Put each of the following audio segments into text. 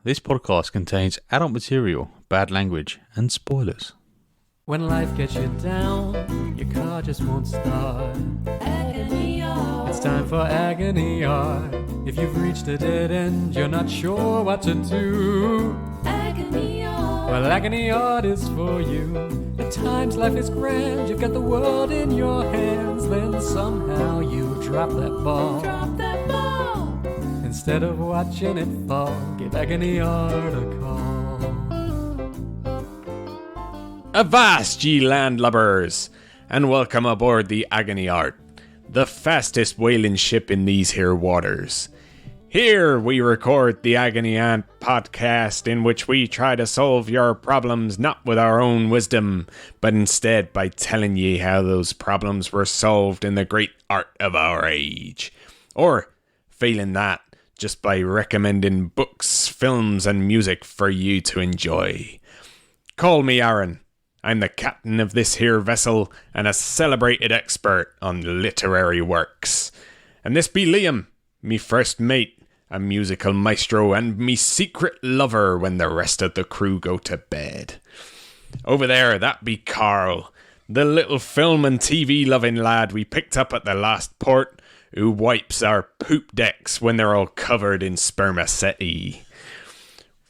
This podcast contains adult material, bad language, and spoilers. When life gets you down, your car just won't start. Agony art. It's time for agony art. If you've reached a dead end, you're not sure what to do. Agony art. Well, agony art is for you. At times life is grand, you've got the world in your hands. Then somehow you drop that ball. Instead of watching it fall, give agony art a call. Avast, ye landlubbers, and welcome aboard the Agony Art, the fastest whaling ship in these here waters. Here we record the Agony Ant podcast, in which we try to solve your problems not with our own wisdom, but instead by telling ye how those problems were solved in the great art of our age. Or, failing that, just by recommending books, films, and music for you to enjoy. Call me Aaron. I'm the captain of this here vessel and a celebrated expert on literary works. And this be Liam, me first mate, a musical maestro and me secret lover when the rest of the crew go to bed. Over there, that be Carl, the little film and TV loving lad we picked up at the last port, who wipes our poop decks when they're all covered in spermaceti.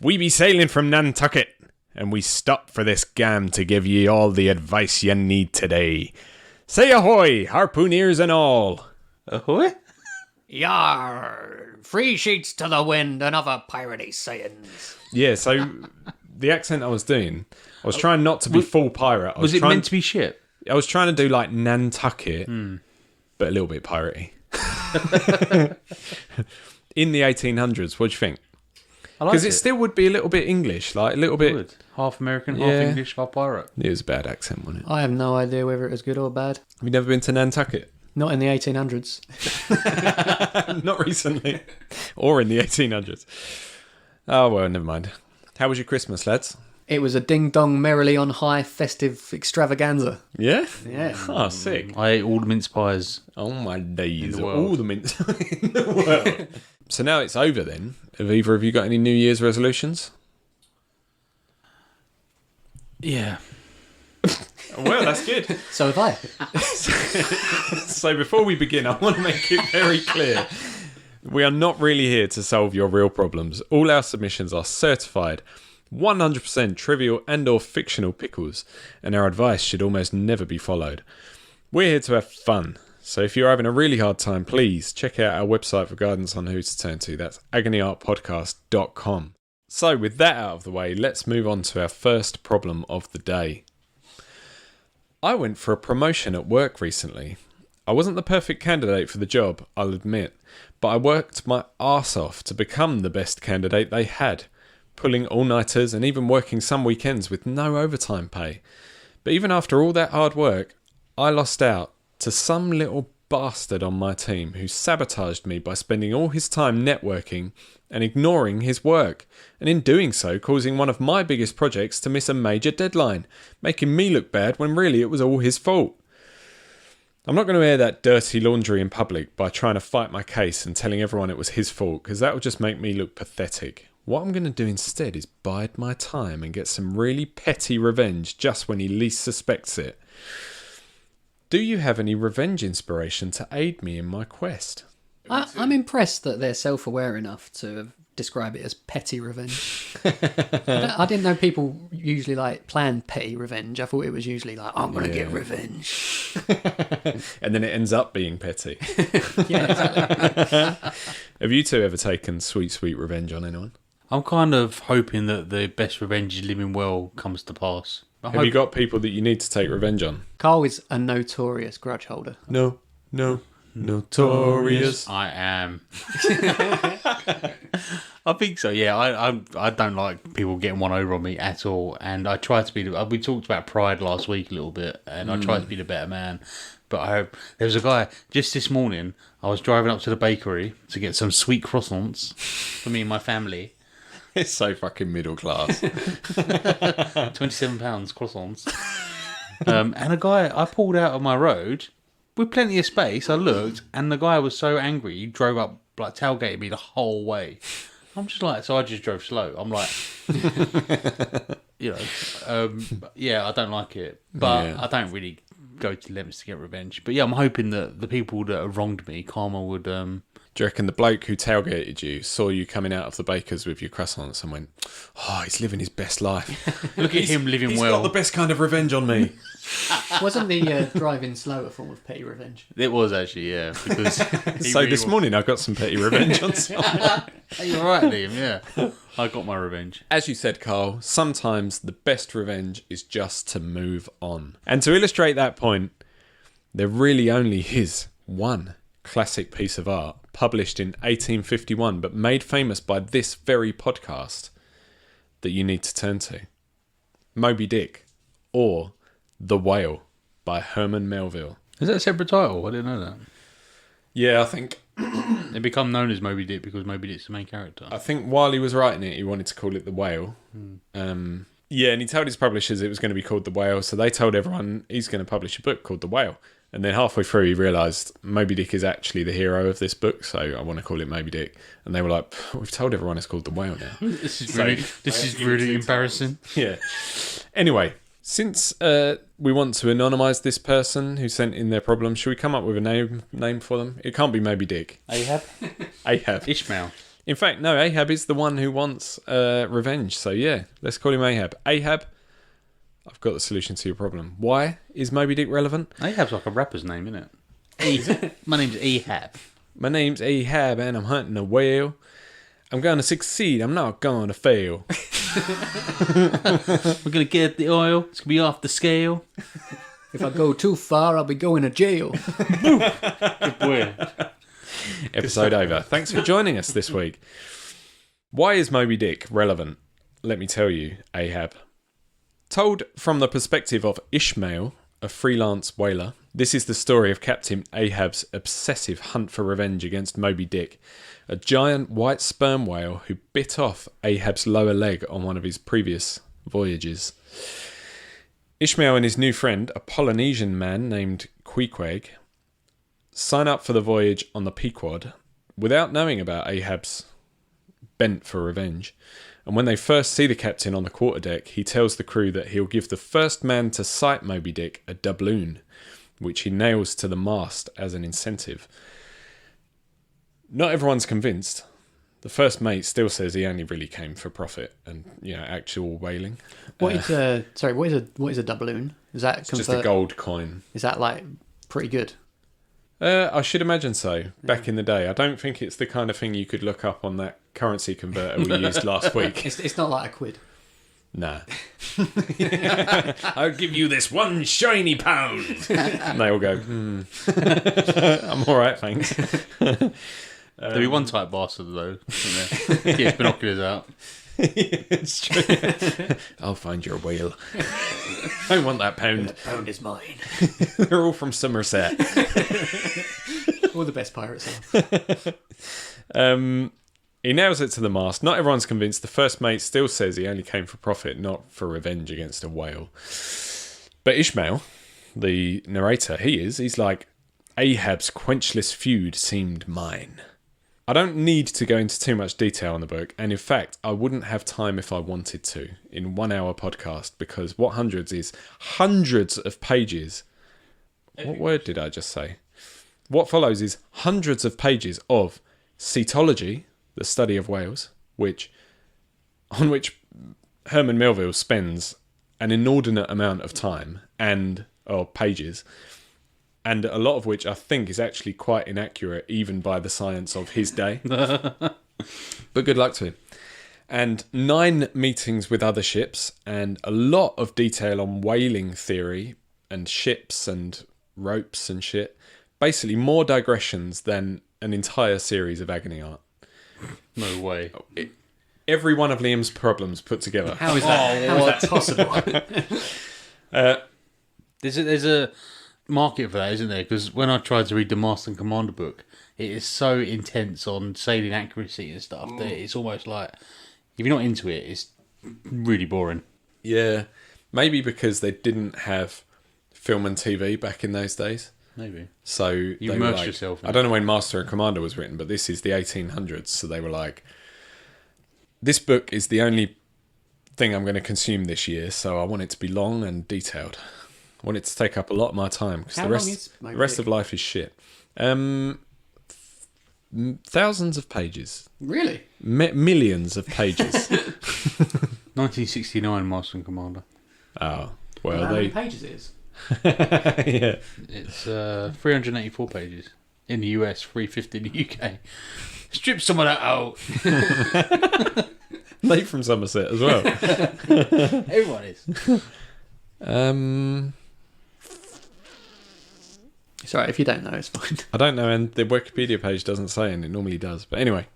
We be sailing from Nantucket, and we stop for this gam to give ye all the advice ye need today. Say ahoy, harpooneers and all. Ahoy? Yar! Free sheets to the wind and other piratey sayings. Yeah, so the accent I was doing, I was trying not to be full pirate. Was it meant to be ship? I was trying to do like Nantucket, but a little bit piratey. In the 1800s, what do you think? Because it still would be a little bit English, like a little bit... Would. Half American, half English, half pirate. It was a bad accent, wasn't it? I have no idea whether it was good or bad. Have you never been to Nantucket? Not in the 1800s. Not recently. Or in the 1800s. Oh, well, never mind. How was your Christmas, lads? It was a ding-dong, merrily on high, festive extravaganza. Yeah? Yeah. Oh, sick. I ate all the mince pies. Oh, my days. In the world. All the mints in the world. So now it's over then. Have either of you got any New Year's resolutions? Yeah. Well, that's good. So have I. So before we begin, I want to make it very clear. We are not really here to solve your real problems. All our submissions are certified 100% trivial and or fictional pickles, and our advice should almost never be followed. We're here to have fun, so if you're having a really hard time, please check out our website for guidance on who to turn to. That's agonyartpodcast.com. So with that out of the way, let's move on to our first problem of the day. I went for a promotion at work recently. I wasn't the perfect candidate for the job, I'll admit, but I worked my arse off to become the best candidate they had, pulling all-nighters and even working some weekends with no overtime pay. But even after all that hard work, I lost out to some little bastard on my team who sabotaged me by spending all his time networking and ignoring his work, and in doing so causing one of my biggest projects to miss a major deadline, making me look bad when really it was all his fault. I'm not going to air that dirty laundry in public by trying to fight my case and telling everyone it was his fault, because that will just make me look pathetic. What I'm going to do instead is bide my time and get some really petty revenge just when he least suspects it. Do you have any revenge inspiration to aid me in my quest? I'm impressed that they're self-aware enough to describe it as petty revenge. I didn't know people usually plan petty revenge. I thought it was usually like, I'm going to get revenge. And then it ends up being petty. Yeah, exactly. Have you two ever taken sweet, sweet revenge on anyone? I'm kind of hoping that the best revenge is living well comes to pass. Have you got people that you need to take revenge on? Carl is a notorious grudge holder. No. Notorious. I am. I think so, yeah. I don't like people getting one over on me at all. And I try to be... We talked about pride last week a little bit, and I try to be the better man. But there was a guy, just this morning, I was driving up to the bakery to get some sweet croissants for me and my family. It's so fucking middle class. £27 croissants. And a guy, I pulled out of my road with plenty of space. I looked, and the guy was so angry, he drove up, tailgated me the whole way. I'm just like, so I just drove slow. I'm like, yeah, I don't like it, but I don't really go to lengths to get revenge. But yeah, I'm hoping that the people that have wronged me, karma would. Do you reckon the bloke who tailgated you saw you coming out of the baker's with your croissants and went, "Oh, he's living his best life. Look at him living He's well." got the best kind of revenge on me." Wasn't the driving slow a form of petty revenge? It was actually, yeah. Because So this morning I got some petty revenge on someone. You're right, Liam. Yeah, I got my revenge. As you said, Carl, sometimes the best revenge is just to move on. And to illustrate that point, there really only is one classic piece of art published in 1851 but made famous by this very podcast that you need to turn to. Moby-Dick, or The Whale by Herman Melville. Is that a separate title? I didn't know that. Yeah, I think They become known as Moby-Dick because Moby-Dick's the main character. while he was writing it, he wanted to call it The Whale. Yeah, and he told his publishers it was going to be called The Whale, so they told everyone he's going to publish a book called The Whale. And then halfway through, he realised Moby-Dick is actually the hero of this book, so I want to call it Moby-Dick. And they were like, we've told everyone it's called The Whale now. This is really embarrassing. Yeah. Anyway, since we want to anonymise this person who sent in their problem, should we come up with a name for them? It can't be Moby-Dick. Ahab? Ahab. Ishmael. In fact, no, Ahab is the one who wants revenge. So yeah, let's call him Ahab. Ahab, I've got the solution to your problem. Why is Moby-Dick relevant? Ahab's like a rapper's name, isn't it? My name's Ahab. My name's Ahab and I'm hunting a whale. I'm going to succeed. I'm not going to fail. We're going to get the oil. It's going to be off the scale. If I go too far, I'll be going to jail. Good boy. Episode over. Thanks for joining us this week. Why is Moby-Dick relevant? Let me tell you, Ahab. Told from the perspective of Ishmael, a freelance whaler, this is the story of Captain Ahab's obsessive hunt for revenge against Moby-Dick, a giant white sperm whale who bit off Ahab's lower leg on one of his previous voyages. Ishmael and his new friend, a Polynesian man named Queequeg, sign up for the voyage on the Pequod without knowing about Ahab's bent for revenge. And when they first see the captain on the quarterdeck, he tells the crew that he'll give the first man to sight Moby-Dick a doubloon, which he nails to the mast as an incentive. Not everyone's convinced. The first mate still says he only really came for profit and, actual whaling. What is a doubloon? Is that It's just a gold coin. Is that like pretty good? I should imagine so. Back in the day, I don't think it's the kind of thing you could look up on that currency converter we used last week. It's not like a quid. Nah. I'll give you this one shiny pound. And they all go, I'm all right, thanks. There'll be one type bastard, though. Keep his binoculars out. It's true. I'll find your whale. I want that pound. That pound is mine. They're all from Somerset. All the best pirates are. He nails it to the mast. Not everyone's convinced. The first mate still says he only came for profit, not for revenge against a whale. But Ishmael, the narrator, he's like, Ahab's quenchless feud seemed mine. I don't need to go into too much detail on the book, and in fact, I wouldn't have time if I wanted to in 1 hour podcast, because what hundreds is hundreds of pages. What word did I just say? What follows is hundreds of pages of cetology, the study of whales, on which Herman Melville spends an inordinate amount of time or pages, and a lot of which I think is actually quite inaccurate even by the science of his day. But good luck to him. And 9 meetings with other ships, and a lot of detail on whaling theory and ships and ropes and shit. Basically more digressions than an entire series of Agony art. No way. Every one of Liam's problems put together. How is that possible? There's a market for that, isn't there? Because when I tried to read the Master and Commander book, it is so intense on sailing accuracy and stuff that it's almost like, if you're not into it, it's really boring. Yeah, maybe because they didn't have film and TV back in those days. Maybe. So you immerse yourself in I don't know when Master and Commander was written, but this is the 1800s, so they were like, This book is the only thing I'm going to consume this year, so I want it to be long and detailed. I want it to take up a lot of my time because How the long rest, is Moby the rest Dick? of life is shit. Thousands of pages, Really? millions of pages. 1969 Master and Commander. Oh well, How many they pages it is? yeah. It's 384 pages in the US, 350 in the UK. Strip some of that out. They from Somerset as well. Everyone is. Sorry, if you don't know, it's fine. I don't know, and the Wikipedia page doesn't say, and it normally does. But anyway,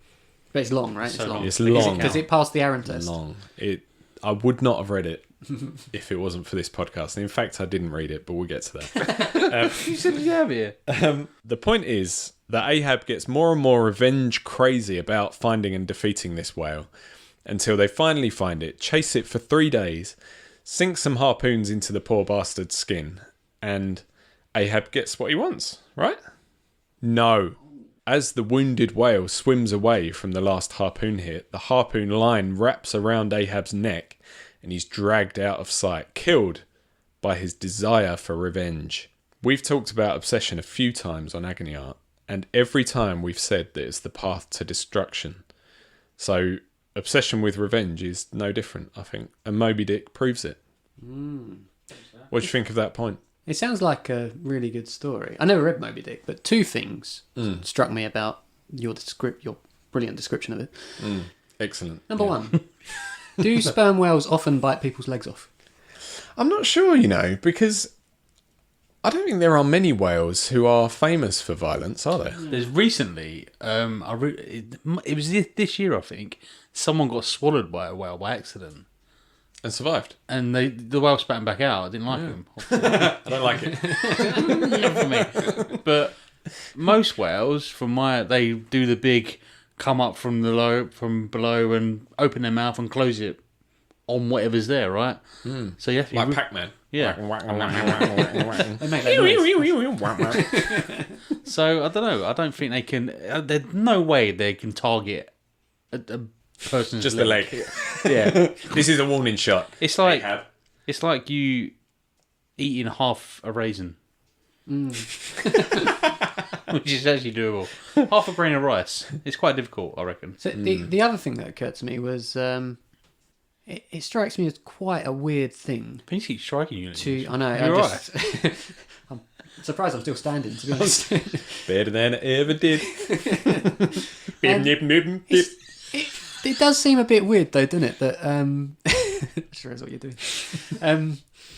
But it's long, right? So long. it's long. Does it pass the Aaron test? Long. I would not have read it if it wasn't for this podcast. And in fact, I didn't read it, but we'll get to that. You said you have here. The point is that Ahab gets more and more revenge crazy about finding and defeating this whale until they finally find it, chase it for 3 days, sink some harpoons into the poor bastard's skin, and Ahab gets what he wants, right? No. As the wounded whale swims away from the last harpoon hit, the harpoon line wraps around Ahab's neck and he's dragged out of sight, killed by his desire for revenge. We've talked about obsession a few times on Agony Art, and every time we've said that it's the path to destruction. So obsession with revenge is no different, I think, and Moby-Dick proves it. What do you think of that point? It sounds like a really good story. I never read Moby-Dick, but two things struck me about your brilliant description of it. Excellent. Number one, do sperm whales often bite people's legs off? I'm not sure, because I don't think there are many whales who are famous for violence, are there? There's recently, it was this year, I think, someone got swallowed by a whale by accident. And survived. And the whale spat him back out. I didn't like him. I don't like it. Not for me. But most whales, they do the big come up from below and open their mouth and close it on whatever's there, right? So you have to Like Pac-Man. Yeah. They make that noise. So I don't know. I don't think they can. There's no way they can target a person's Just the leg. Yeah. This is a warning shot. It's like Ahab. it's like you eating half a raisin, which is actually doable. Half a grain of rice. It's quite difficult, I reckon. So the other thing that occurred to me was it strikes me as quite a weird thing Please keep striking you. I know. You're I'm surprised I'm still standing, to be honest. Better than I ever did. And it does seem a bit weird, though, doesn't it? That sure is what you're doing.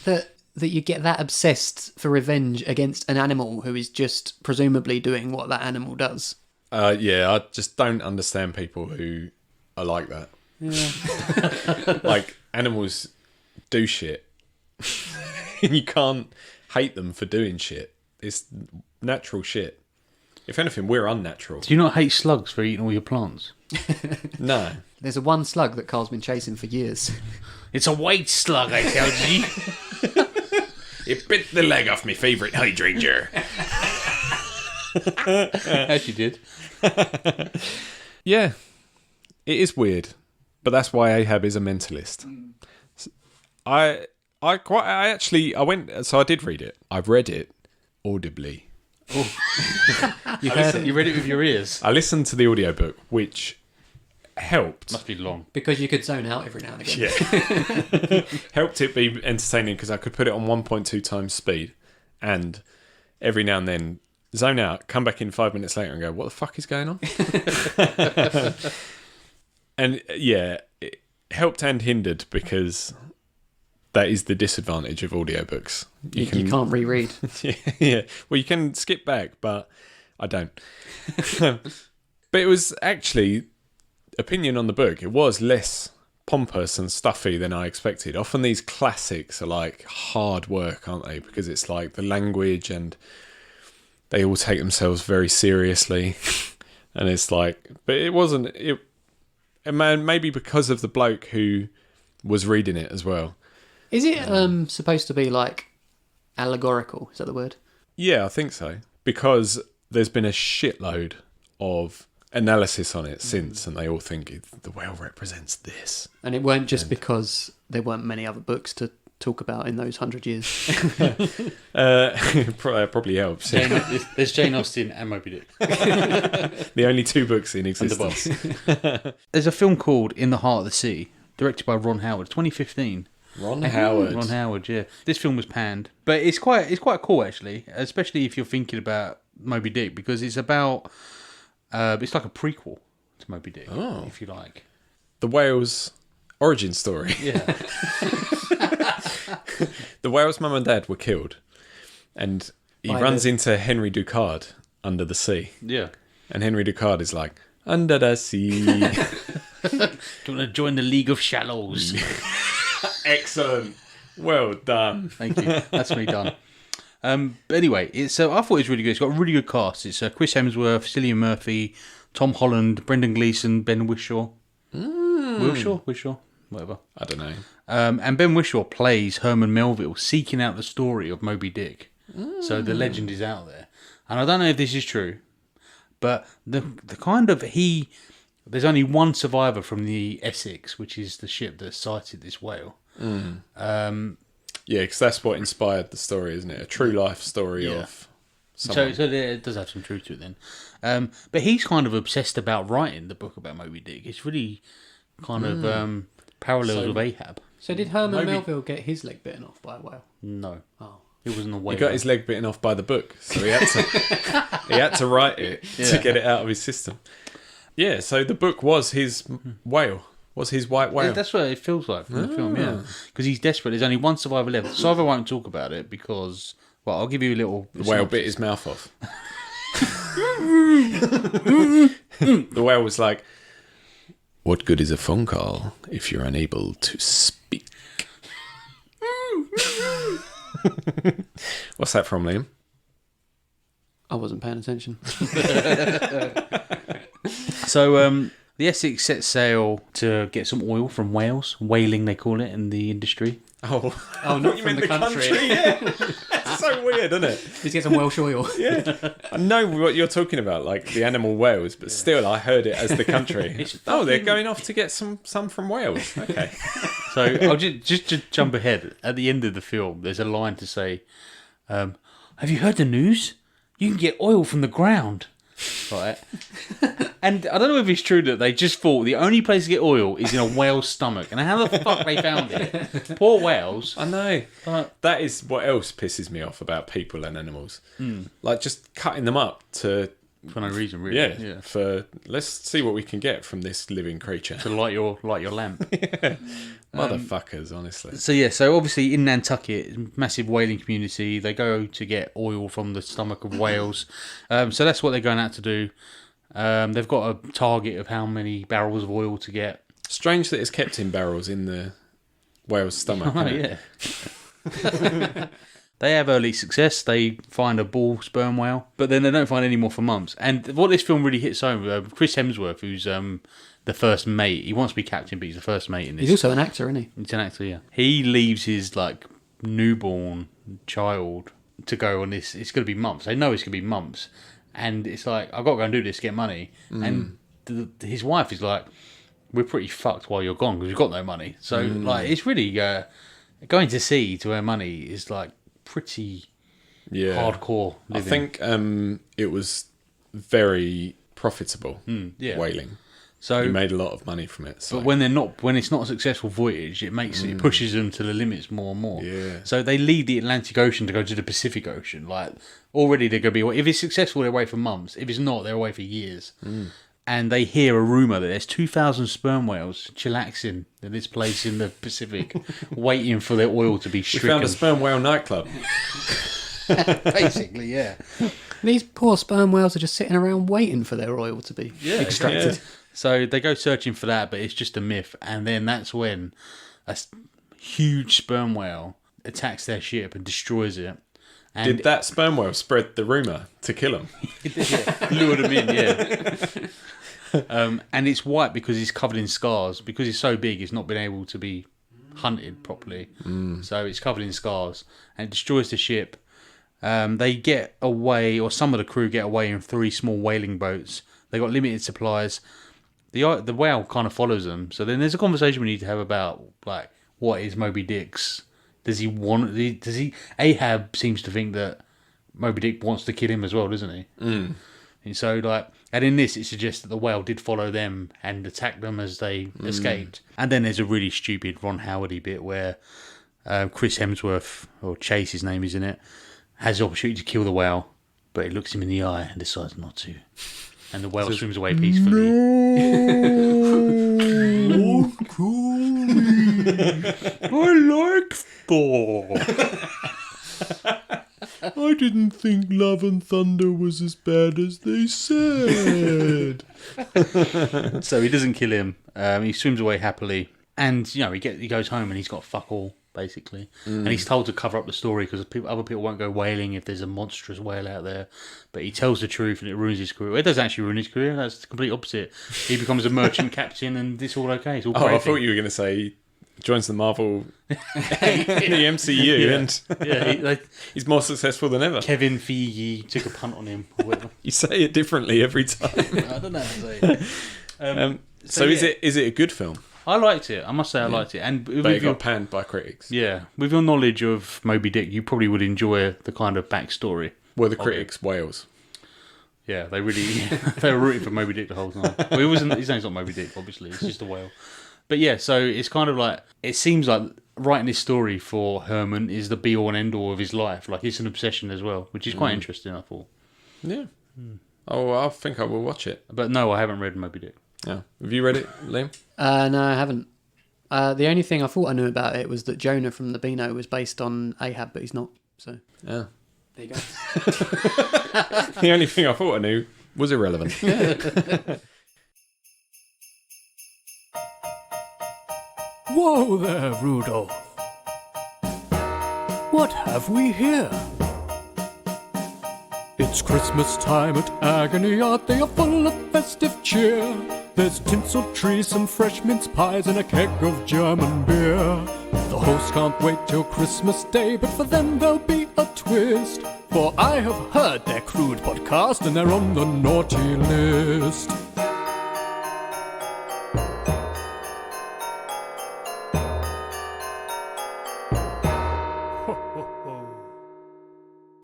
That you get that obsessed for revenge against an animal who is just presumably doing what that animal does. Yeah, I just don't understand people who are like that. Yeah. Like, animals do shit. And you can't hate them for doing shit. It's natural shit. If anything, we're unnatural. Do you not hate slugs for eating all your plants? No. There's a one slug that Carl's been chasing for years. It's a white slug, I tell you. It bit the leg off my favourite hydrangea. As you did. Yeah. It is weird. But that's why Ahab is a mentalist. I did read it. I read it audibly. You read it with your ears. I listened to the audiobook, which helped. Must be long. Because you could zone out every now and again. Yeah. Helped it be entertaining because I could put it on 1.2 times speed and every now and then zone out, come back in 5 minutes later and go, what the fuck is going on? And yeah, it helped and hindered because that is the disadvantage of audiobooks. You can't reread. Yeah. Well, you can skip back, but I don't. But it was actually, opinion on the book, it was less pompous and stuffy than I expected. Often these classics are like hard work, aren't they? Because it's like the language and they all take themselves very seriously. And it's like, but it wasn't, maybe because of the bloke who was reading it as well. Is it supposed to be like allegorical? Is that the word? Yeah, I think so. Because there's been a shitload of analysis on it since, and they all think the whale represents this. And it weren't just because there weren't many other books to talk about in those 100 years. Probably helps. Yeah. There's Jane Austen and Moby-Dick. The only 2 books in existence. There's a film called In the Heart of the Sea, directed by Ron Howard, 2015. Ron Howard, yeah. This film was panned, but it's quite cool actually, especially if you're thinking about Moby Dick, because it's about it's like a prequel to Moby Dick, if you like. The whale's origin story. Yeah. The whale's mum and dad were killed, and he runs into Henry Ducard under the sea. Yeah. And Henry Ducard is like, under the sea. Do you want to join the League of Shallows? Excellent. Well done. Thank you. That's me done. But anyway, it's I thought it was really good. It's got a really good cast. It's Chris Hemsworth, Cillian Murphy, Tom Holland, Brendan Gleeson, Ben Whishaw. Whishaw? Whatever. I don't know. And Ben Whishaw plays Herman Melville, seeking out the story of Moby Dick. So the legend is out there. And I don't know if this is true, but the kind of there's only one survivor from the Essex, which is the ship that sighted this whale. Yeah, because that's what inspired the story, isn't it? A true life story of someone. So it does have some truth to it then. But he's kind of obsessed about writing the book about Moby Dick. It's really kind of parallels with Ahab. So did Herman Melville get his leg bitten off by a whale? No. Oh. It wasn't a whale. He got his leg bitten off by the book, so he had to write it to get it out of his system. Yeah, so the book was his whale. Was his white whale. That's what it feels like from the film, yeah. Because he's desperate. There's only one survivor left. So I won't talk about it because, well, I'll give you a little... The whale bit his mouth off. The whale was like, what good is a phone call if you're unable to speak? What's that from, Liam? I wasn't paying attention. So, the Essex set sail to get some oil from whales. Whaling, they call it in the industry. Oh, not from the country. Yeah. That's so weird, isn't it? Let's get some Welsh oil. Yeah. I know what you're talking about, like the animal whales, but still I heard it as the country. They're going off to get some from Wales. Okay. So I'll just jump ahead. At the end of the film, there's a line to say, have you heard the news? You can get oil from the ground. Right. And I don't know if it's true that they just thought the only place to get oil is in a whale's stomach. And how the fuck they found it? Poor whales. I know. That is what else pisses me off about people and animals. Like just cutting them up for no reason, really. Yeah. Let's see what we can get from this living creature. To light your lamp. Yeah. Motherfuckers, honestly. So obviously in Nantucket, massive whaling community. They go to get oil from the stomach of whales. So that's what they're going out to do. They've got a target of how many barrels of oil to get. Strange that it's kept in barrels in the whale's stomach. Oh, yeah. They have early success. They find a bull sperm whale, but then they don't find any more for months. And what this film really hits home, Chris Hemsworth, who's the first mate. He wants to be captain, but he's the first mate in this. He's also an actor, isn't he? He's an actor, yeah. He leaves his newborn child to go on this. It's going to be months. They know it's going to be months, and it's like, I've got to go and do this to get money. And his wife is like, we're pretty fucked while you're gone because we've got no money. So it's really going to sea to earn money is like pretty hardcore living. I think it was very profitable whaling. So you made a lot of money from it. So. But when it's not a successful voyage, it pushes them to the limits more and more. Yeah. So they leave the Atlantic Ocean to go to the Pacific Ocean. Like already they're going to be, if it's successful, they're away for months. If it's not, they're away for years. And they hear a rumour that there's 2,000 sperm whales chillaxing in this place in the Pacific, waiting for their oil to be stricken. We found a sperm whale nightclub. Basically, yeah. These poor sperm whales are just sitting around waiting for their oil to be extracted. Yeah. So they go searching for that, but it's just a myth. And then that's when a huge sperm whale attacks their ship and destroys it. And did that sperm whale spread the rumour to kill them? Lured them in, yeah. And it's white because it's covered in scars. Because it's so big, it's not been able to be hunted properly. So it's covered in scars. And it destroys the ship. They get away, or some of the crew get away in 3 small whaling boats. They got limited supplies. The whale kind of follows them. So then there's a conversation we need to have about like what is Moby Dick's. Does he? Ahab seems to think that Moby Dick wants to kill him as well, doesn't he? Mm. And so and in this, it suggests that the whale did follow them and attack them as they escaped. And then there's a really stupid Ron Howardy bit where Chris Hemsworth, or Chase, his name is in it, has the opportunity to kill the whale, but it looks him in the eye and decides not to. And the whale swims away peacefully. No, I like Thor. I didn't think Love and Thunder was as bad as they said. So he doesn't kill him. He swims away happily, and he goes home and he's got fuck all basically. And he's told to cover up the story because other people won't go whaling if there's a monstrous whale out there. But he tells the truth and it ruins his career. It doesn't actually ruin his career. That's the complete opposite. He becomes a merchant captain and it's all okay. It's all I thought you were going to say he joins the Marvel the MCU and he's more successful than ever. Kevin Feige took a punt on him. Or whatever. You say it differently every time. I don't know how to say it. Is it a good film? I liked it. I must say I liked it. And but it got panned by critics. Yeah. With your knowledge of Moby Dick, you probably would enjoy the kind of backstory. Were the critics whales? Yeah, they really they were rooting for Moby Dick the whole time. Well, his name's not Moby Dick, obviously. It's just a whale. But yeah, so it's kind of like, it seems like writing this story for Herman is the be-all and end-all of his life. Like, it's an obsession as well, which is quite interesting, I thought. Yeah. Oh, I think I will watch it. But no, I haven't read Moby Dick. Yeah. Have you read it, Liam? No, I haven't. The only thing I thought I knew about it was that Jonah from the Beano was based on Ahab, but he's not. So yeah, there you go. The only thing I thought I knew was irrelevant. Whoa there, Rudolph. What have we here? It's Christmas time at Agony Art. They are full of festive cheer. There's tinsel trees, some fresh mince pies, and a keg of German beer. The hosts can't wait till Christmas Day, but for them there'll be a twist. For I have heard their crude podcast, and they're on the naughty list.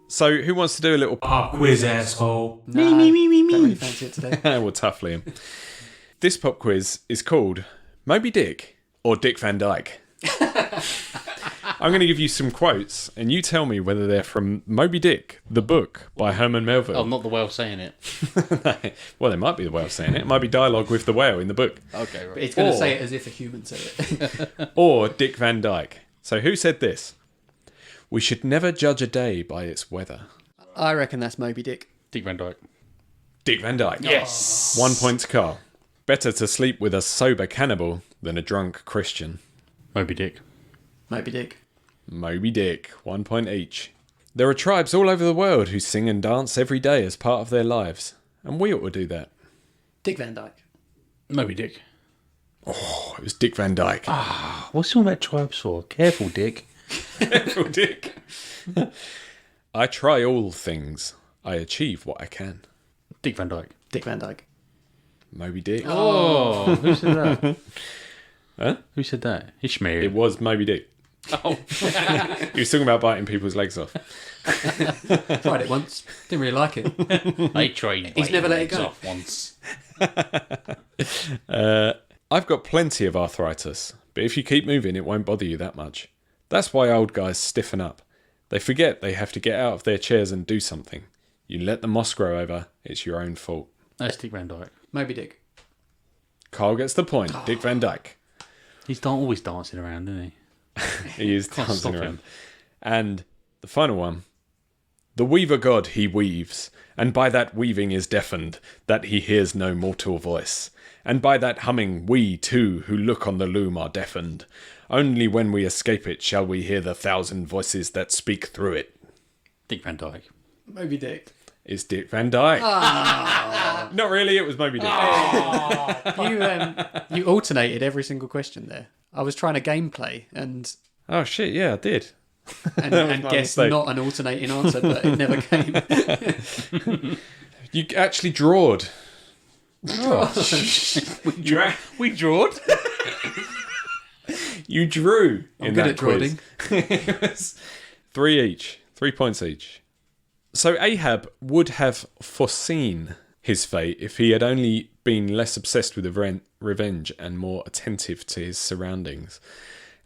So, who wants to do a little Pop quiz, asshole? Me. Don't really fancy it today. Well, tough, Liam. This pop quiz is called Moby Dick or Dick Van Dyke. I'm going to give you some quotes, and you tell me whether they're from Moby Dick, the book by Herman Melville. Oh, not the whale saying it. Well, there might be the whale saying it. It might be dialogue with the whale in the book. Okay, right. But it's going to say it as if a human said it. Or Dick Van Dyke. So who said this? We should never judge a day by its weather. I reckon that's Moby Dick. Dick Van Dyke. Dick Van Dyke. Yes. 1 point to Carl. Better to sleep with a sober cannibal than a drunk Christian. Moby Dick. Moby Dick. Moby Dick. 1 point each. There are tribes all over the world who sing and dance every day as part of their lives. And we ought to do that. Dick Van Dyke. Moby Dick. Oh, it was Dick Van Dyke. What's all that tribes for? Careful, Dick. Careful, Dick. I try all things. I achieve what I can. Dick Van Dyke. Dick Van Dyke. Moby Dick. Oh, who said that? Huh? Who said that? Ishmael. It was Moby Dick. Oh. He was talking about biting people's legs off. Tried it once. Didn't really like it. I tried. He's never let it go. Off once. I've got plenty of arthritis, but if you keep moving, it won't bother you that much. That's why old guys stiffen up. They forget they have to get out of their chairs and do something. You let the moss grow over, it's your own fault. That's Dick Van Dyke. Moby Dick. Carl gets the point. Dick Van Dyke. He's always dancing around, isn't he? He is Can't dancing stop around. him. And the final one. The weaver god he weaves, and by that weaving is deafened, that he hears no mortal voice. And by that humming we too, who look on the loom, are deafened. Only when we escape it shall we hear the 1,000 voices that speak through it. Dick Van Dyke. Moby Dick. It's Dick Van Dyke. Not really, it was Moby Dick. You alternated every single question there. I was trying to gameplay and Oh shit, yeah, I did. and my guess mistake. not an alternating answer, but it never came. You actually drawed. We drawed. You drew in I'm that good at quiz. drawing. It was 3 each. 3 points each. So Ahab would have foreseen his fate if he had only been less obsessed with revenge and more attentive to his surroundings.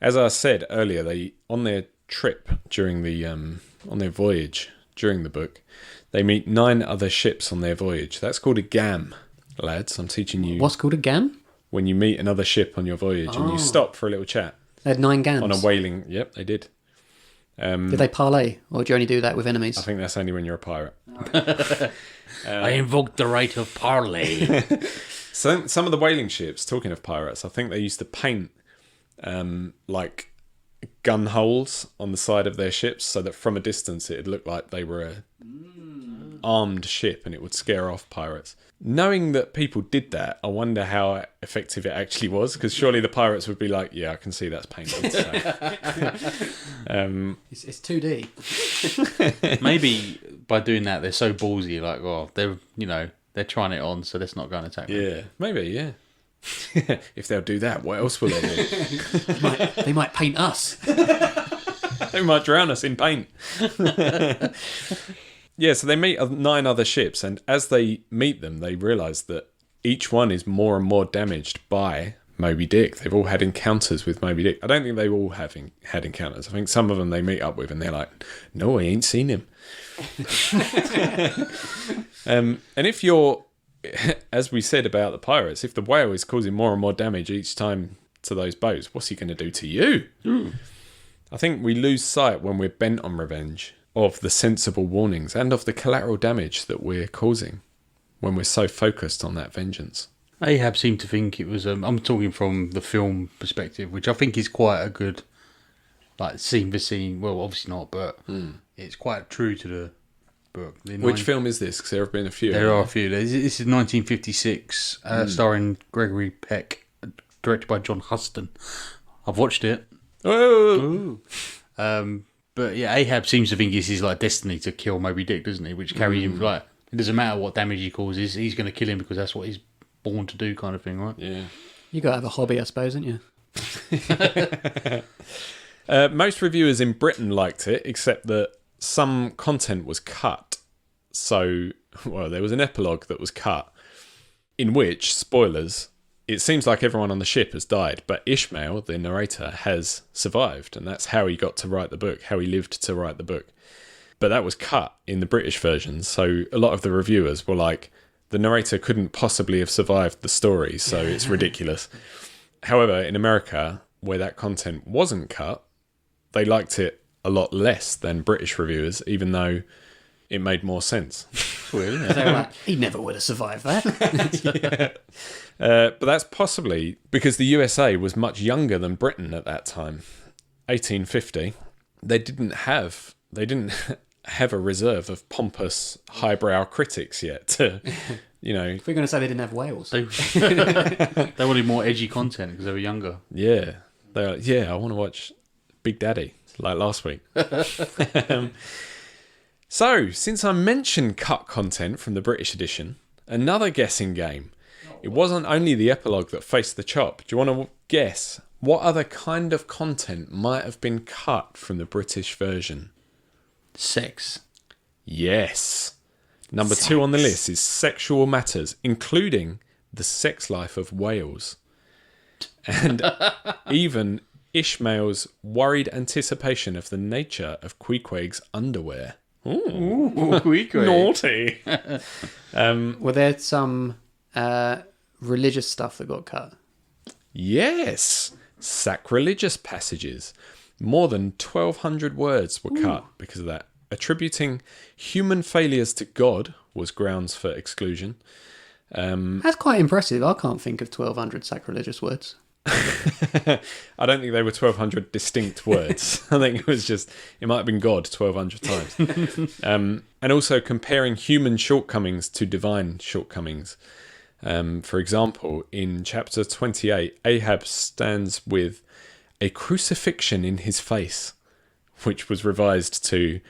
As I said earlier, they on their trip during the on their voyage during the book, they meet 9 other ships on their voyage. That's called a gam, lads. I'm teaching you. What's called a gam? When you meet another ship on your voyage and you stop for a little chat They had 9 gams. on a whaling. Yep, they did. Did they parlay, or do you only do that with enemies? I think that's only when you're a pirate. I invoked the right of parley. So some of the whaling ships, talking of pirates, I think they used to paint like gun holes on the side of their ships so that from a distance it'd look like they were a armed ship and it would scare off pirates. Knowing that people did that, I wonder how effective it actually was, because surely the pirates would be like, yeah, I can see that's painted. So. It's 2D. Maybe by doing that, they're so ballsy, like, oh, they're trying it on, so let's not go and attack them. Yeah, maybe, yeah. If they'll do that, what else will they do? They might paint us. They might drown us in paint. Yeah, so they meet 9 other ships, and as they meet them, they realise that each one is more and more damaged by Moby-Dick. They've all had encounters with Moby-Dick. I don't think they all have had encounters. I think some of them they meet up with, and they're like, no, I ain't seen him. And if you're, as we said about the pirates, if the whale is causing more and more damage each time to those boats, what's he going to do to you? I think we lose sight when we're bent on revenge of the sensible warnings and of the collateral damage that we're causing when we're so focused on that vengeance. Ahab seemed to think it was. I'm talking from the film perspective, which I think is quite a good, like, scene for scene. Well, obviously not, but it's quite true to the book. Which film is this? Because there have been a few. There are a few. This is 1956, starring Gregory Peck, directed by John Huston. I've watched it. Oh. But yeah, Ahab seems to think it's his like destiny to kill Moby-Dick, doesn't he? Which carries him, like, it doesn't matter what damage he causes, he's going to kill him because that's what he's born to do, kind of thing, right? Yeah. You got to have a hobby, I suppose, haven't you? Most reviewers in Britain liked it, except that some content was cut. So, well, there was an epilogue that was cut in which, spoilers, it seems like everyone on the ship has died, but Ishmael, the narrator, has survived, and that's how he got to write the book, how he lived to write the book. But that was cut in the British version, so a lot of the reviewers were like, the narrator couldn't possibly have survived the story, so it's ridiculous. However, in America, where that content wasn't cut, they liked it a lot less than British reviewers, even though it made more sense. They were like, he never would have survived that. But that's possibly because the USA was much younger than Britain at that time. 1850. They didn't have a reserve of pompous, highbrow critics yet to, If we're going to say they didn't have whales. They wanted more edgy content because they were younger. Yeah. They're like, I want to watch Big Daddy, like last week. So, since I mentioned cut content from the British edition, another guessing game. It wasn't only the epilogue that faced the chop. Do you want to guess what other kind of content might have been cut from the British version? Sex. Yes. Number 2 on the list is sexual matters, including the sex life of whales. And even Ishmael's worried anticipation of the nature of Queequeg's underwear. Ooh, Naughty. Were there some religious stuff that got cut? Yes. Sacrilegious passages. More than 1,200 words were cut because of that. Attributing human failures to God was grounds for exclusion. That's quite impressive. I can't think of 1,200 sacrilegious words. I don't think they were 1,200 distinct words. I think it might have been God 1,200 times. And also comparing human shortcomings to divine shortcomings. For example, in chapter 28, Ahab stands with a crucifixion in his face, which was revised to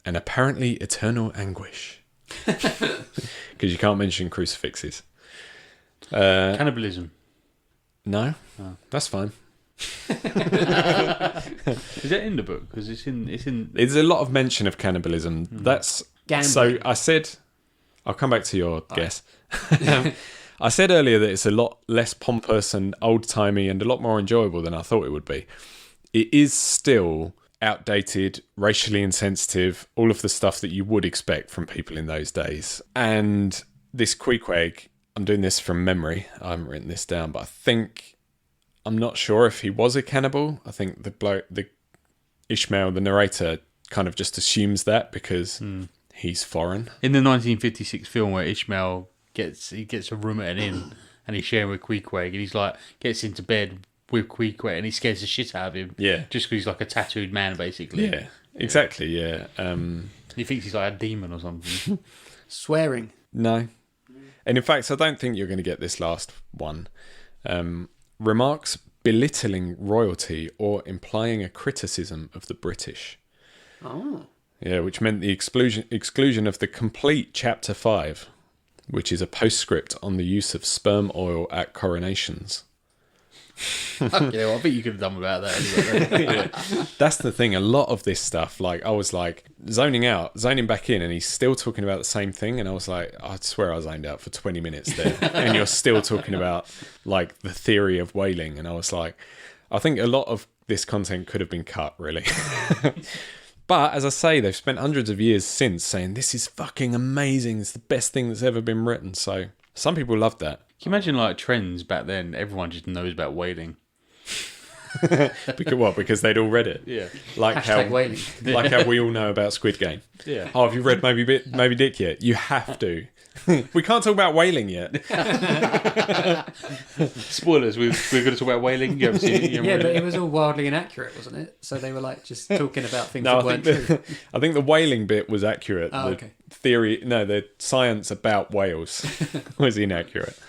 an apparently eternal anguish. Because you can't mention crucifixes. Cannibalism. No, that's fine. Is that in the book? Because it's in. There's a lot of mention of cannibalism. That's Gambling. so. I said, I'll come back to your guess. I said earlier that it's a lot less pompous and old-timey and a lot more enjoyable than I thought it would be. It is still outdated, racially insensitive, all of the stuff that you would expect from people in those days. And this Queequeg, I'm doing this from memory. I haven't written this down, but I'm not sure if he was a cannibal. I think the Ishmael, the narrator, kind of just assumes that because he's foreign. In the 1956 film where Ishmael gets a room at an inn and he's sharing with Queequeg and he's like gets into bed with Queequeg and he scares the shit out of him. Yeah. Just because he's like a tattooed man, basically. Yeah, exactly, yeah. He thinks he's like a demon or something. Swearing. No. And in fact, I don't think you're going to get this last one. Remarks belittling royalty or implying a criticism of the British. Oh. Yeah, which meant the exclusion of the complete Chapter 5, which is a postscript on the use of sperm oil at coronations. Yeah, I think you could have done without that anyway. Yeah. That's the thing. A lot of this stuff, like I was like zoning back in, and he's still talking about the same thing. And I was like, I swear I zoned out for 20 minutes there, and you're still talking about like the theory of whaling. And I was like, I think a lot of this content could have been cut, really. But as I say, they've spent hundreds of years since saying this is fucking amazing. It's the best thing that's ever been written. So some people loved that. Can you imagine like trends back then? Everyone just knows about whaling. Because what? Because they'd all read it. Yeah. Like Hashtag whaling. like how we all know about Squid Game. Yeah. Oh, have you read Moby-Dick yet? You have to. We can't talk about whaling yet. Spoilers. We're going to talk about whaling. You haven't seen it? You haven't Yeah, read but it? it was all wildly inaccurate, wasn't it? So they were like just talking about things No, that weren't true. I think the whaling bit was accurate. Oh, the okay. the science about whales was inaccurate.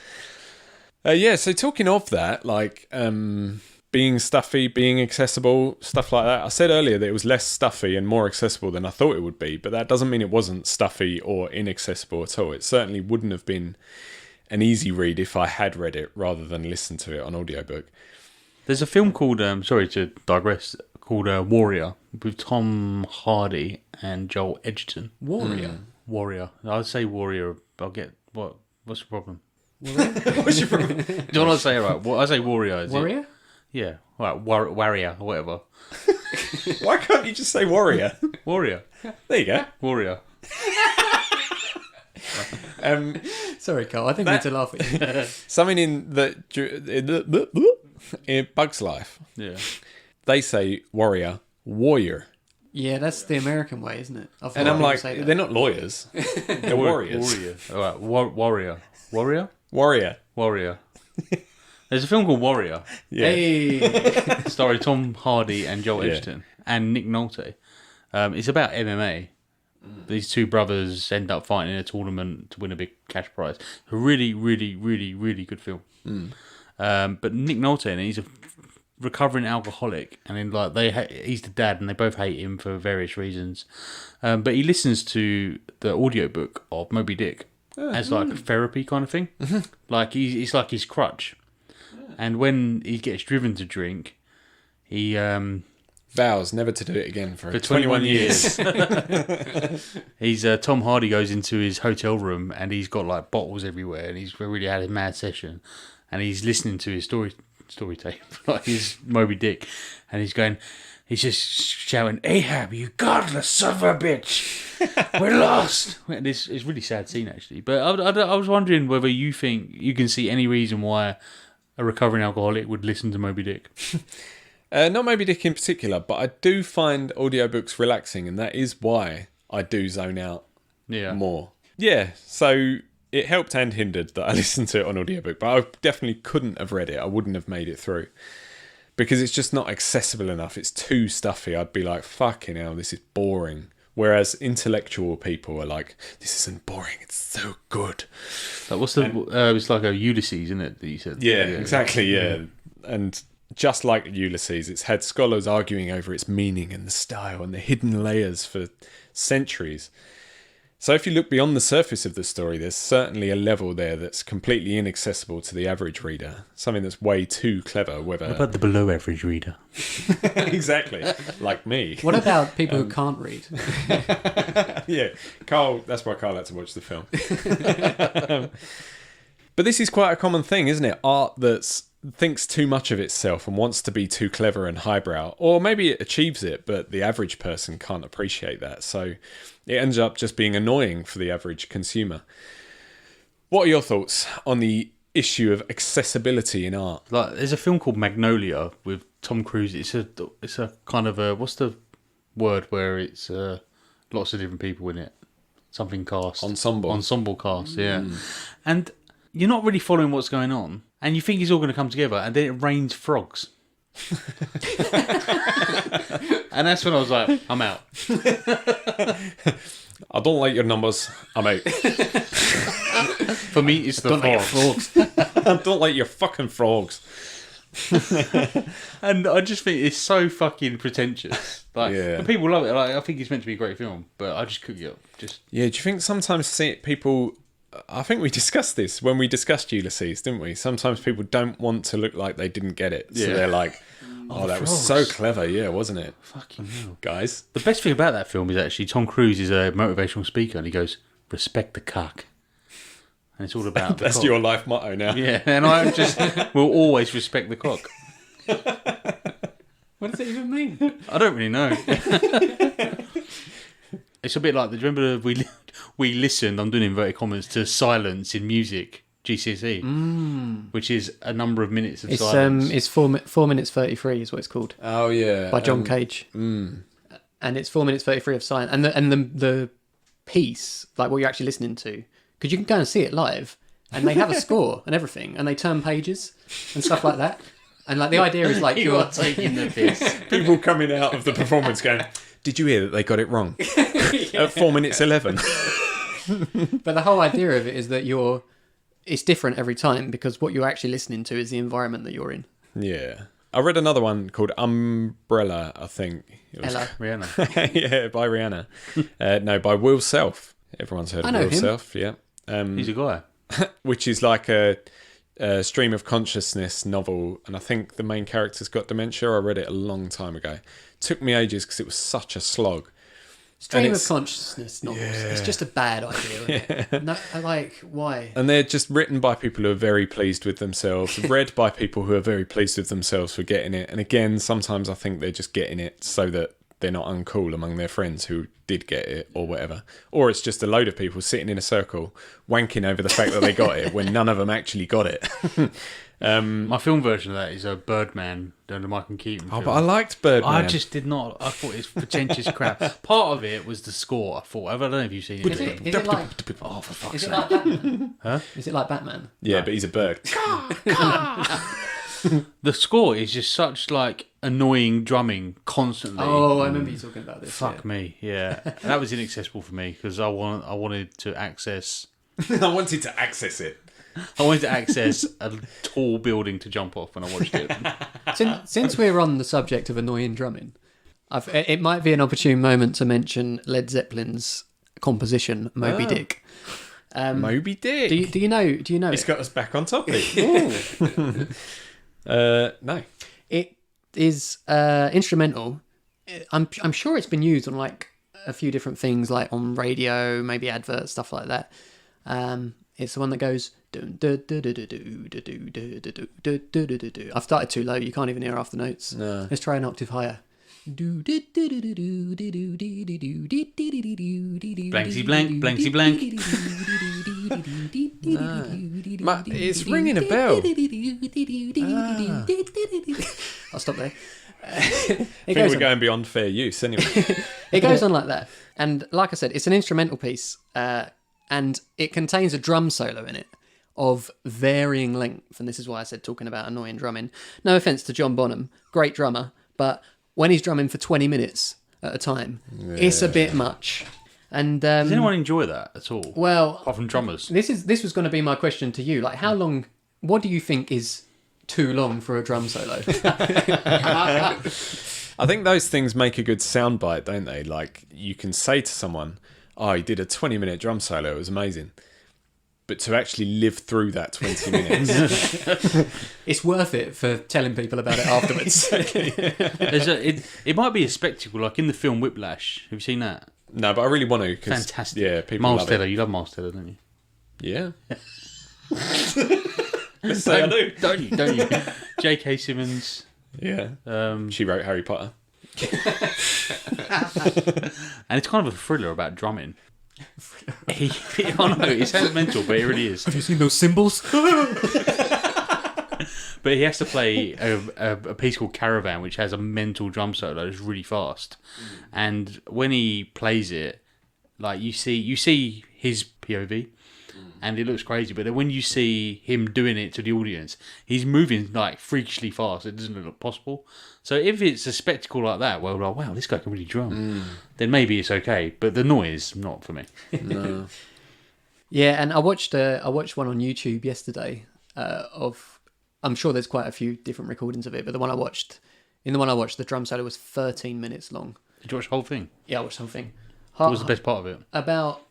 So talking of that, like being stuffy, being accessible, stuff like that. I said earlier that it was less stuffy and more accessible than I thought it would be, but that doesn't mean it wasn't stuffy or inaccessible at all. It certainly wouldn't have been an easy read if I had read it rather than listened to it on audiobook. There's a film called, sorry to digress, called Warrior with Tom Hardy and Joel Edgerton. Warrior. I'd say Warrior. I'll get what's the problem? What's your problem? Do you want to say it right? I say Warrior. Is Warrior? It? Yeah. Right. Warrior or whatever. Why can't you just say warrior? Warrior. There you go. Warrior. Sorry, Carl. I didn't mean to laugh at you. Something in Bug's Life, Yeah. they say warrior. Yeah, that's the American way, isn't it? And I'm like, they're not lawyers. They're warriors. Warrior. All right. Warrior. Warrior. Warrior. Warrior. There's a film called Warrior, Yeah. Hey. starring Tom Hardy and Joel Yeah. Edgerton and Nick Nolte. It's about MMA. These two brothers end up fighting in a tournament to win a big cash prize. A really, really, really, really good film. But Nick Nolte, and he's a recovering alcoholic, and then like he's the dad, and they both hate him for various reasons. But he listens to the audiobook of Moby-Dick as like a therapy kind of thing. Like it's like his crutch. And when he gets driven to drink, he Vows never to do it again for 21 years. He's Tom Hardy goes into his hotel room and he's got like bottles everywhere, and he's really had a mad session, and he's listening to his story tape, like his Moby-Dick, and he's just shouting, "Ahab, you godless son of a bitch, we're lost." And it's a really sad scene actually. But I was wondering whether you think you can see any reason why a recovering alcoholic would listen to Moby-Dick. Not Moby-Dick in particular, but I do find audiobooks relaxing, and that is why I do zone out more. Yeah, so it helped and hindered that I listened to it on audiobook, but I definitely couldn't have read it. I wouldn't have made it through. Because it's just not accessible enough. It's too stuffy. I'd be like, fucking hell, this is boring. Whereas intellectual people are like, this isn't boring, it's so good. Like, what's the... it's like a Ulysses, isn't it, that you said? Yeah, exactly, yeah. And just like Ulysses, it's had scholars arguing over its meaning and the style and the hidden layers for centuries. So if you look beyond the surface of the story, there's certainly a level there that's completely inaccessible to the average reader. Something that's way too clever, whether... What about the below average reader? Exactly. Like me. What about people who can't read? Yeah. Carl, that's why Carl had to watch the film. But this is quite a common thing, isn't it? Art that thinks too much of itself and wants to be too clever and highbrow. Or maybe it achieves it, but the average person can't appreciate that. So it ends up just being annoying for the average consumer. What are your thoughts on the issue of accessibility in art? Like, there's a film called Magnolia with Tom Cruise. It's a kind of a, what's the word where it's lots of different people in it? Something cast. Ensemble cast, yeah. And you're not really following what's going on, and you think it's all going to come together, and then it rains frogs. And that's when I was like, I'm out. I don't like your numbers. I'm out. For me, it's the frogs. I don't like your fucking frogs. And I just think it's so fucking pretentious. Like, but people love it. Like, I think it's meant to be a great film, but I just couldn't get up. Yeah, do you think sometimes people... I think we discussed this when we discussed Ulysses, didn't we? Sometimes people don't want to look like they didn't get it. So they're like, oh, that was so clever. Yeah, wasn't it? Fucking hell. Guys. The best thing about that film is actually Tom Cruise is a motivational speaker, and he goes, respect the cock. And it's all about the That's cock. your life motto now. Yeah, and I just will always respect the cock. What does it even mean? I don't really know. It's a bit like, do you remember we listened, I'm doing inverted commas, to silence in music, GCSE, which is a number of minutes of silence. It's 4 minutes 33 is what it's called. Oh, yeah. By John Cage. And it's 4 minutes 33 of silence. And the piece, like what you're actually listening to, because you can go and see it live, and they have a score and everything, and they turn pages and stuff like that. And like the idea is like You're taking the piss. People coming out of the performance going, did you hear that they got it wrong? At 4 minutes 11. But the whole idea of it is that it's different every time, because what you're actually listening to is the environment that you're in. Yeah. I read another one called Umbrella, I think. It was, Ella. Rihanna. yeah, by Rihanna. No, by Will Self. Everyone's heard of know Will him. Self, yeah. He's a guy. Which is like a stream of consciousness novel, and I think the main character's got dementia. I read it a long time ago. Took me ages because it was such a slog. Stream of consciousness novels. Yeah. It's just a bad idea, isn't it? No, like, why? And they're just written by people who are very pleased with themselves, read by people who are very pleased with themselves for getting it. And again, sometimes I think they're just getting it so that they're not uncool among their friends who did get it or whatever. Or it's just a load of people sitting in a circle wanking over the fact that they got it when none of them actually got it. My film version of that is a Birdman, the Michael Keaton film. Oh, but I liked Birdman. I just did not. I thought it was pretentious crap. Part of it was the score, I thought. I don't know if you've seen it. Is it like... Oh, for fuck's Is it sake. like Batman? Huh? Is it like Batman? Yeah, but he's a bird. The score is just such like annoying drumming constantly. Oh, I remember you talking about this. Fuck me, yeah. That was inaccessible for me because I wanted to access. I wanted to access it. I wanted to access a tall building to jump off when I watched it. Since we're on the subject of annoying drumming, it might be an opportune moment to mention Led Zeppelin's composition, Moby-Dick. Moby-Dick. Do you know It's it? got us back on topic. No. It is instrumental. I'm sure it's been used on like a few different things, like on radio, maybe adverts, stuff like that. It's the one that goes. I've started too low. You can't even hear half the notes. No. Let's try an octave higher. Blanksy blank, blanksy blank. It's ringing a bell. I'll stop there. I think we're going beyond fair use anyway. It goes on like that. And like I said, it's an instrumental piece, and it contains a drum solo in it of varying length. And this is why I said talking about annoying drumming. No offence to John Bonham, great drummer, but when he's drumming for 20 minutes at a time, it's a bit much. And does anyone enjoy that at all? Well, apart from drummers, this was going to be my question to you. Like, how long? What do you think is too long for a drum solo? I think those things make a good soundbite, don't they? Like, you can say to someone, oh, he did a 20-minute drum solo. It was amazing. But to actually live through that 20 minutes. It's worth it for telling people about it afterwards. It might be a spectacle, like in the film Whiplash. Have you seen that? No, but I really want to. Fantastic. Yeah, people Miles love Teller. it. You love Miles Teller, don't you? Yeah. Let's say I do. Don't you? J.K. Simmons. Yeah. She wrote Harry Potter. And it's kind of a thriller about drumming. I know, it sounds mental, but it really is. Have you seen those symbols? But he has to play a piece called Caravan, which has a mental drum solo that's really fast. And when he plays it, like you see his POV, and it looks crazy. But then when you see him doing it to the audience, he's moving like freakishly fast. It doesn't look possible. So if it's a spectacle like that, well, like, wow, this guy can really drum, then maybe it's okay. But the noise, not for me. No. Yeah, and I watched one on YouTube yesterday of. I'm sure there's quite a few different recordings of it, but the one I watched, the drum solo was 13 minutes long. Did you watch the whole thing? Yeah, I watched the whole thing. What was the best part of it? About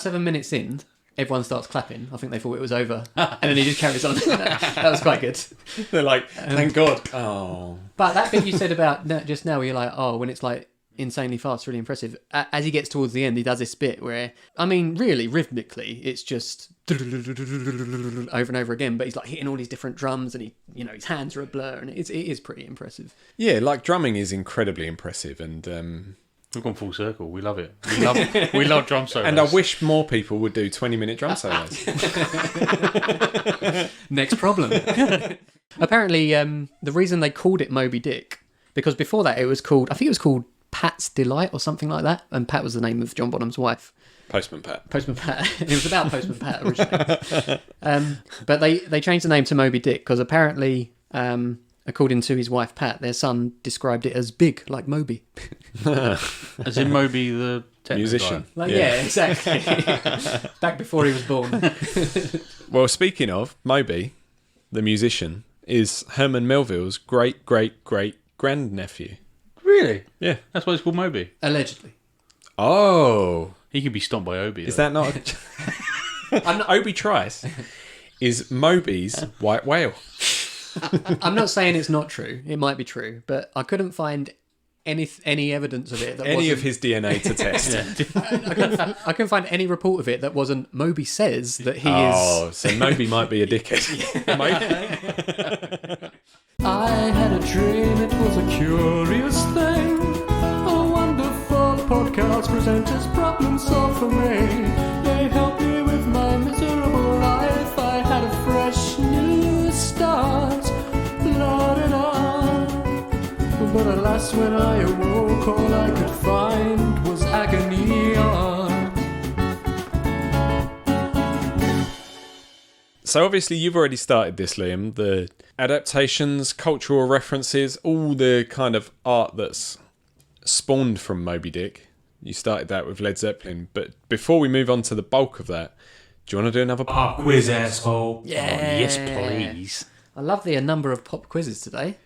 7 minutes in, everyone starts clapping. I think they thought it was over, and then he just carries on. That was quite good. They're like, thank God. Oh. But that bit you said about just now, where you're like, oh, when it's like insanely fast, really impressive. As he gets towards the end, he does this bit where, I mean, really rhythmically, it's just over and over again. But he's like hitting all these different drums, and his hands are a blur, and it is pretty impressive. Yeah, like drumming is incredibly impressive, and we've gone full circle. We love it. We love drum solos. And I wish more people would do 20-minute drum solos. Next problem. Apparently, the reason they called it Moby-Dick, because before that I think it was called Pat's Delight or something like that, and Pat was the name of John Bonham's wife. Postman Pat. It was about Postman Pat originally. But they changed the name to Moby-Dick because apparently, according to his wife Pat, their son described it as big, like Moby. As in Moby the musician. Like, yeah, exactly. Back before he was born. Well, speaking of, Moby, the musician, is Herman Melville's great-great-great-grandnephew. Really? Yeah. That's why it's called Moby. Allegedly. Oh. He could be stomped by Obi. Is that not... Obi Trice is Moby's white whale. I'm not saying it's not true. It might be true, but I couldn't find any evidence of it. That any of his DNA to test. I couldn't find any report of it that wasn't Moby says that he is... Oh, so Moby might be a dickhead. I had a dream, it was a curious thing. A wonderful podcast presenters problem solved for me. They helped me with my miserable life. I had a fresh new start. La-da-da. But alas, when I awoke, all I could find was agony on. So obviously you've already started this, Liam. The adaptations, cultural references, all the kind of art that's spawned from Moby-Dick. You started that with Led Zeppelin. But before we move on to the bulk of that, do you want to do another pop quiz, asshole? Yeah. Oh, yes, please. I love the number of pop quizzes today.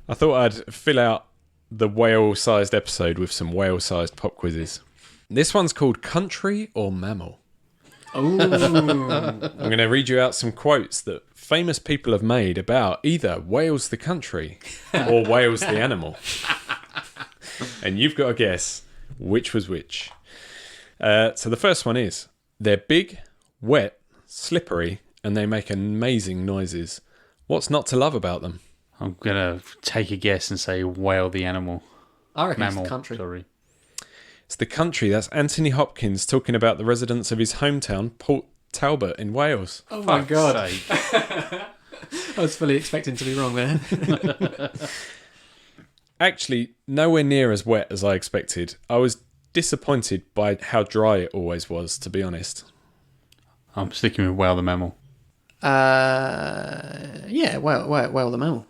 I thought I'd fill out the whale-sized episode with some whale-sized pop quizzes. This one's called Country or Mammal. Oh. I'm going to read you out some quotes that famous people have made about either Wales the country or Wales the animal. And you've got to guess which was which. So the first one is, they're big, wet, slippery, and they make amazing noises. What's not to love about them? I'm going to take a guess and say whale the animal. I reckon Mammal, it's the country. sorry. It's the country. That's Anthony Hopkins talking about the residents of his hometown, Port Talbot in Wales. Oh my God. Sake. I was fully expecting to be wrong there. Actually, nowhere near as wet as I expected. I was disappointed by how dry it always was, to be honest. I'm sticking with whale the mammal. Yeah, well, the mammal.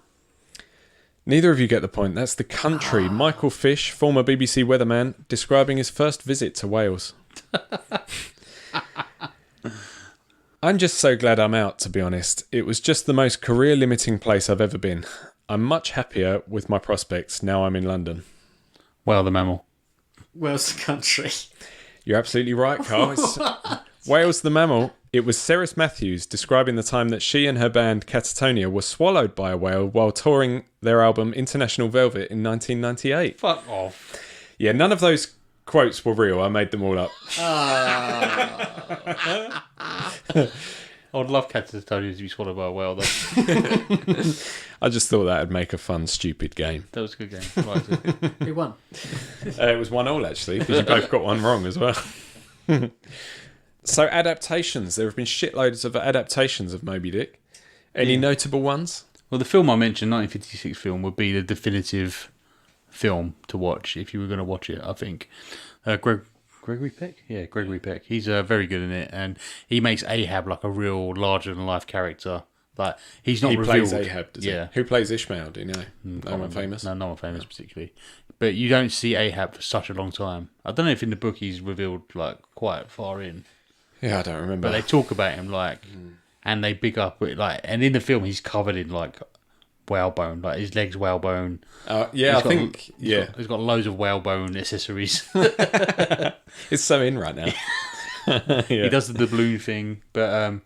Neither of you get the point. That's the country. Michael Fish, former BBC weatherman, describing his first visit to Wales. I'm just so glad I'm out, to be honest. It was just the most career-limiting place I've ever been. I'm much happier with my prospects now I'm in London. Whale the mammal. Wales the country. You're absolutely right, Carl. It's Whales the Mammal. It was Cerys Matthews describing the time that she and her band Catatonia were swallowed by a whale while touring their album International Velvet in 1998. Fuck off. Yeah, none of those quotes were real. I made them all up. I would love Catatonia to be swallowed by a whale, though. I just thought that would make a fun, stupid game. That was a good game. I liked it. Who won? It was 1-1 actually, because you both got one wrong as well. So adaptations. There have been shitloads of adaptations of Moby-Dick. Any notable ones? Well, the film I mentioned, 1956 film, would be the definitive film to watch if you were going to watch it, I think. Gregory Peck? Yeah, Gregory Peck. He's very good in it, and he makes Ahab like a real larger-than-life character. Like, he's not revealed. Plays Ahab, does he? Who plays Ishmael, do you know? No one famous? No, no one famous particularly. But you don't see Ahab for such a long time. I don't know if in the book he's revealed like quite far in. Yeah, I don't remember. But they talk about him like, and they big up it like, and in the film he's covered in like whalebone, like his legs whalebone. Yeah, He's got loads of whalebone accessories. It's so in right now. He does the doubloon thing, but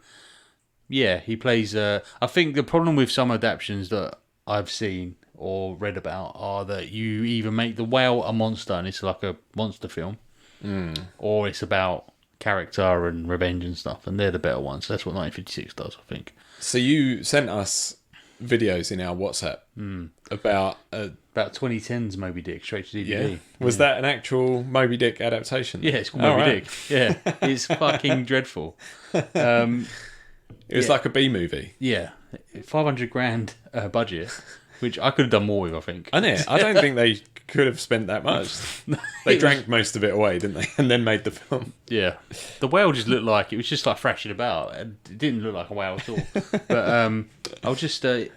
he plays. I think the problem with some adaptions that I've seen or read about are that you either make the whale a monster and it's like a monster film, or it's about character and revenge and stuff, and they're the better ones. That's what 1956 does, I think. So you sent us videos in our WhatsApp about 2010's Moby-Dick straight to DVD. Was that an actual Moby-Dick adaptation? Yeah, it's called Moby-Dick. Yeah, it's fucking dreadful. It was like a B movie. Yeah, $500,000 budget, which I could have done more with, I think. I don't think they could have spent that much. They drank most of it away, didn't they? And then made the film. Yeah, the whale just looked like it was just like thrashing about. It didn't look like a whale at all. But I'll just to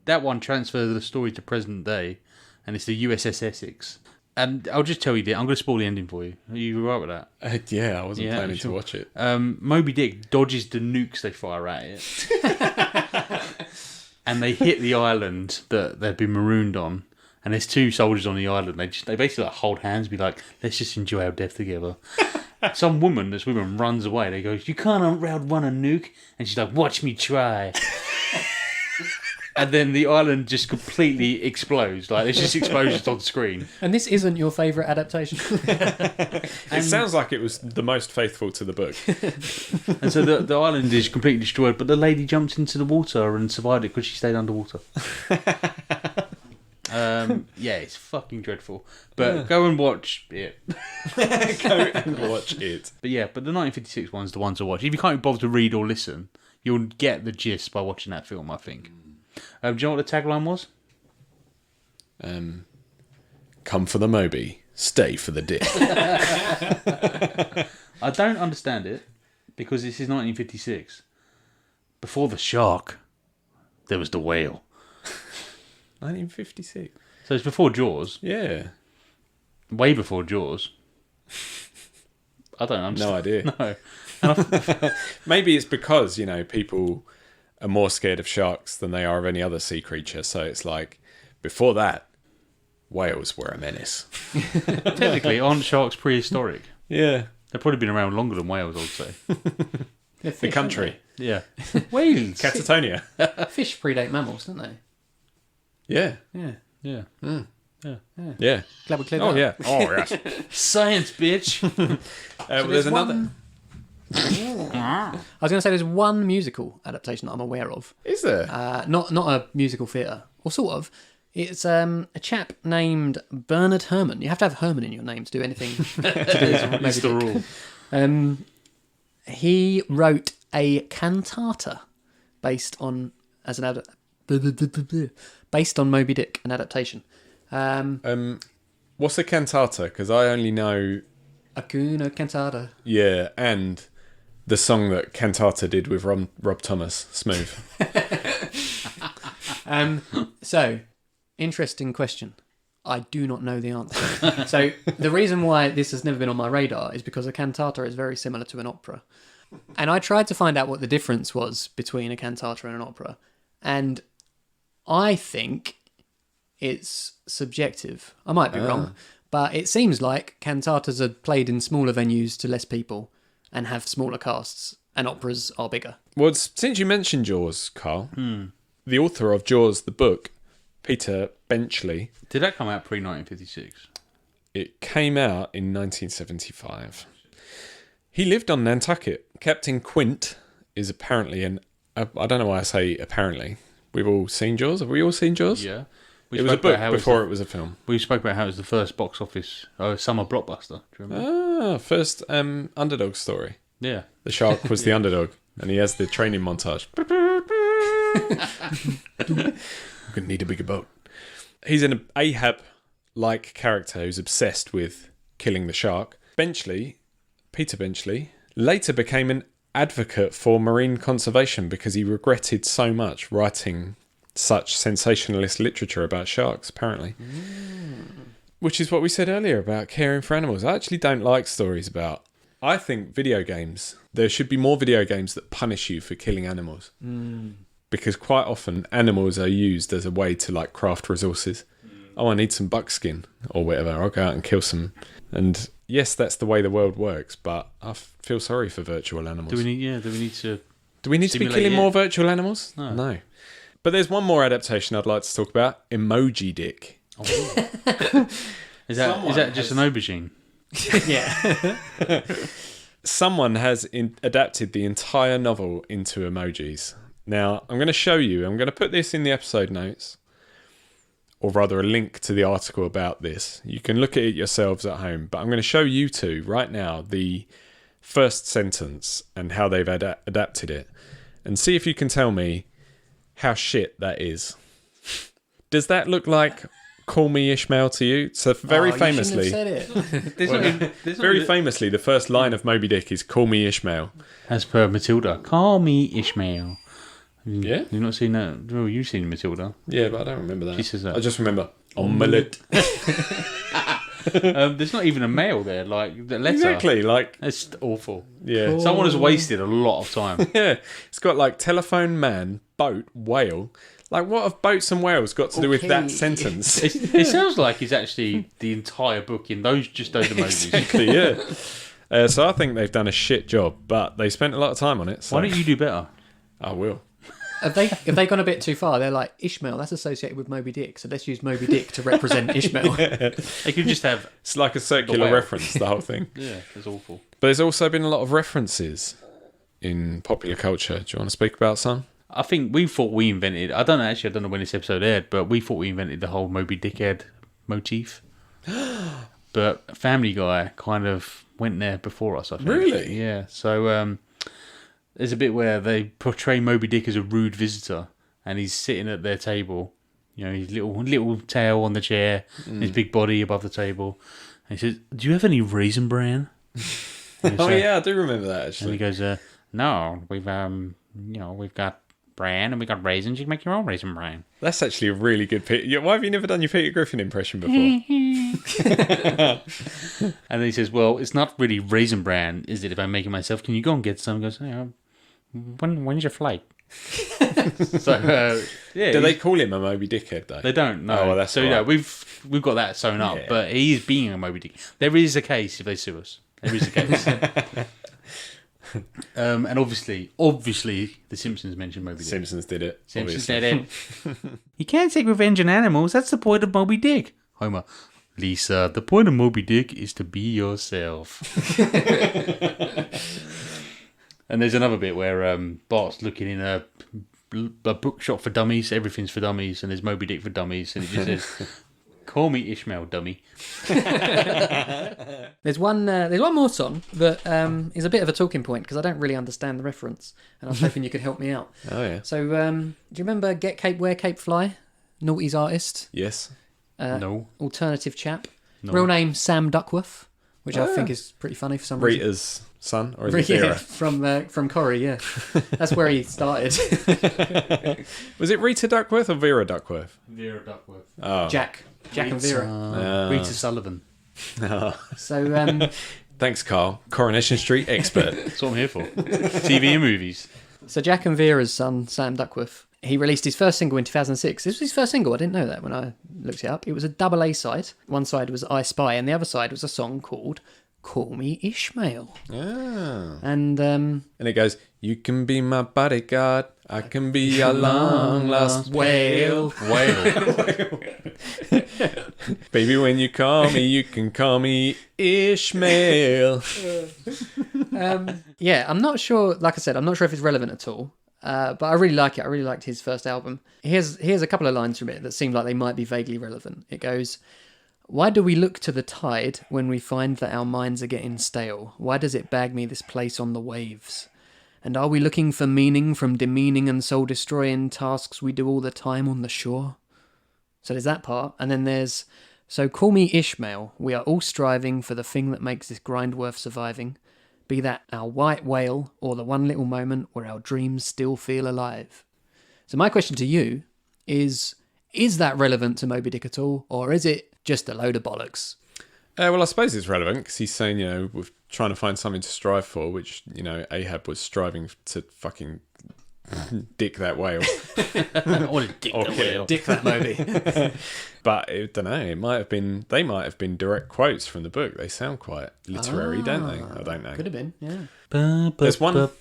that one transfer the story to present day, and it's the USS Essex. And I'll just tell you, I'm going to spoil the ending for you. Are you all right with that? Yeah, I wasn't planning to watch it. Moby Dick dodges the nukes they fire at it. And they hit the island that they've been marooned on. And there's two soldiers on the island. They basically like hold hands, be like, let's just enjoy our death together. Some woman that's with them runs away. They go, you can't outrun a nuke. And she's like, watch me try. And then the island just completely explodes. Like, there's just explosions on screen. And this isn't your favourite adaptation? It sounds like it was the most faithful to the book. And so the island is completely destroyed, but the lady jumped into the water and survived it because she stayed underwater. It's fucking dreadful. But go and watch it. Go and watch it. But the 1956 one's the one to watch. If you can't be bothered to read or listen, you'll get the gist by watching that film, I think. Do you know what the tagline was? Come for the Moby, stay for the Dick. I don't understand it, because this is 1956. Before the shark, there was the whale. 1956? So it's before Jaws. Yeah. Way before Jaws. I don't understand. No idea. No. Maybe it's because, people are more scared of sharks than they are of any other sea creature. So it's like, before that, whales were a menace. Technically, aren't sharks prehistoric? Yeah. They've probably been around longer than whales, I'd say. The country. Yeah. Whales. Catatonia. Fish predate mammals, don't they? Yeah. Yeah. Yeah. Yeah. Glad we cleared Oh, that yeah. up. Oh, yes. Science, bitch. Well, there's another... I was going to say there's one musical adaptation that I'm aware of. Is there? Not a musical theatre, or sort of. It's a chap named Bernard Herman. You have to have Herman in your name to do anything. It's the rule. He wrote a cantata based on Moby Dick, an adaptation. What's a cantata? Because I only know... Hakuna Cantata. Yeah, and the song that Cantata did with Rob Thomas, Smooth. So, interesting question. I do not know the answer. So, the reason why this has never been on my radar is because a cantata is very similar to an opera. And I tried to find out what the difference was between a cantata and an opera. And I think it's subjective. I might be wrong, but it seems like cantatas are played in smaller venues to less people and have smaller casts, and operas are bigger. Well, since you mentioned Jaws, Carl, the author of Jaws, the book, Peter Benchley, Did that come out pre-1956? it came out in 1975. He lived on Nantucket. Captain Quint is apparently I don't know why I say apparently. We've all seen Jaws. Have we all seen Jaws? Yeah. It was a book before it was a film. We spoke about how it was the first box office summer blockbuster. Do you remember? First underdog story. Yeah. The shark was the underdog, and he has the training montage. I'm gonna need a bigger boat. He's an Ahab-like character who's obsessed with killing the shark. Peter Benchley, later became an advocate for marine conservation because he regretted so much writing such sensationalist literature about sharks, apparently. Which is what we said earlier about caring for animals. I actually don't like stories about... I think video games, there should be more video games that punish you for killing animals. Because quite often animals are used as a way to like craft resources. Oh, I need some buckskin or whatever. I'll go out and kill some. And yes, that's the way the world works, but I feel sorry for virtual animals. Do we need to Do we need to be simulate killing it? more virtual animals? No. But there's one more adaptation I'd like to talk about. Moby-Dick. Is that just an aubergine? Yeah. Someone has adapted the entire novel into emojis. Now, I'm going to show you. I'm going to put this in the episode notes. Or rather, a link to the article about this. You can look at it yourselves at home. But I'm going to show you two right now the first sentence and how they've adapted it. And see if you can tell me how shit that is. Does that look like Call Me Ishmael to you? So very famously... You shouldn't have said it. Very famously, the first line of Moby-Dick is Call Me Ishmael. As per Matilda, call me Ishmael. Yeah? You've not seen that? Well, you've seen Matilda. Yeah, but I don't remember that. She says that. I just remember omelette. There's not even a male there. Like the letter. Exactly, like... It's awful. Yeah. Someone has wasted a lot of time. Yeah. It's got like telephone, man, boat, whale. Like, what have boats and whales got to do with that sentence? It sounds like it's actually the entire book in those emojis. Exactly, yeah. So I think they've done a shit job, but they spent a lot of time on it. So Why don't you do better? I will. Have they gone a bit too far? They're like, Ishmael, that's associated with Moby-Dick, so let's use Moby-Dick to represent Ishmael. They could just have... It's like a circular whale. reference, the whole thing. Yeah, it's awful. But there's also been a lot of references in popular culture. Do you want to speak about some? I think we thought we invented... I don't know when this episode aired, but we thought we invented the whole Moby Dickhead motif. But Family Guy kind of went there before us, I think. Really? Yeah. So there's a bit where they portray Moby Dick as a rude visitor, and he's sitting at their table. You know, his little tail on the chair, his big body above the table. And he says, "Do you have any Raisin Bran?" Oh, yeah, I do remember that, And actually. he goes, "No, we've got bran and we got raisins. You can make your own Raisin Bran." That's actually a really good... Why have you never done your Peter Griffin impression before? And then he says, "Well, it's not really Raisin Bran, is it? If I'm making myself, can you go and get some?" He goes, when's your flight? So yeah, Do they call him a Moby Dickhead, though? They don't. No. Oh, well, that's so all yeah, right. we've got that sewn up, Yeah. but he is being a Moby Dick. There is a case if they sue us. There is a case. And obviously, the Simpsons mentioned Moby Dick. Simpsons did it. Simpsons obviously. did it. You can't take revenge on animals. That's the point of Moby Dick. Homer. Lisa, the point of Moby Dick is to be yourself. And there's another bit where Bart's looking in a bookshop for dummies. Everything's for dummies, and there's Moby Dick for dummies, and it just says, "Call me Ishmael, dummy." There's one more song that is a bit of a talking point because I don't really understand the reference, and I was hoping you could help me out. Oh, yeah. So, do you remember Get Cape, Wear Cape, Fly? Naughty's artist, Yes. No. alternative chap. No. Real name Sam Duckworth, which I think is pretty funny for some reason. Rita's son, or is it Yeah, Vera? from Corrie, yeah. That's where he started. Was it Rita Duckworth or Vera Duckworth? Vera Duckworth. Oh. Jack and Vera. Rita Sullivan. So, Thanks, Carl. Coronation Street expert. That's what I'm here for. TV and movies. so Jack and Vera's son, Sam Duckworth, he released his first single in 2006. This was his first single. I didn't know that when I looked it up. It was a double A side. One side was I Spy, and the other side was a song called Call Me Ishmael. Ah. And it goes, you can be my bodyguard, I can be your long lost whale. Baby, when you call me, you can call me Ishmael. yeah, I'm not sure, like I said, I'm not sure if it's relevant at all. But I really like it. I really liked his first album. Here's a couple of lines from it that seem like they might be vaguely relevant. It goes, why do we look to the tide when we find that our minds are getting stale? Why does it bag me this place on the waves? And are we looking for meaning from demeaning and soul-destroying tasks we do all the time on the shore? So there's that part. And then there's, so call me Ishmael. We are all striving for the thing that makes this grind worth surviving. Be that our white whale or the one little moment where our dreams still feel alive. So my question to you is that relevant to Moby-Dick at all? Or is it just a load of bollocks? Well, I suppose it's relevant because he's saying, we're trying to find something to strive for, which, Ahab was striving to fucking dick that whale. I want to dick that whale. Dick that Moby. But I don't know. They might have been direct quotes from the book. They sound quite literary, don't they? I don't know. Could have been, yeah. There's one.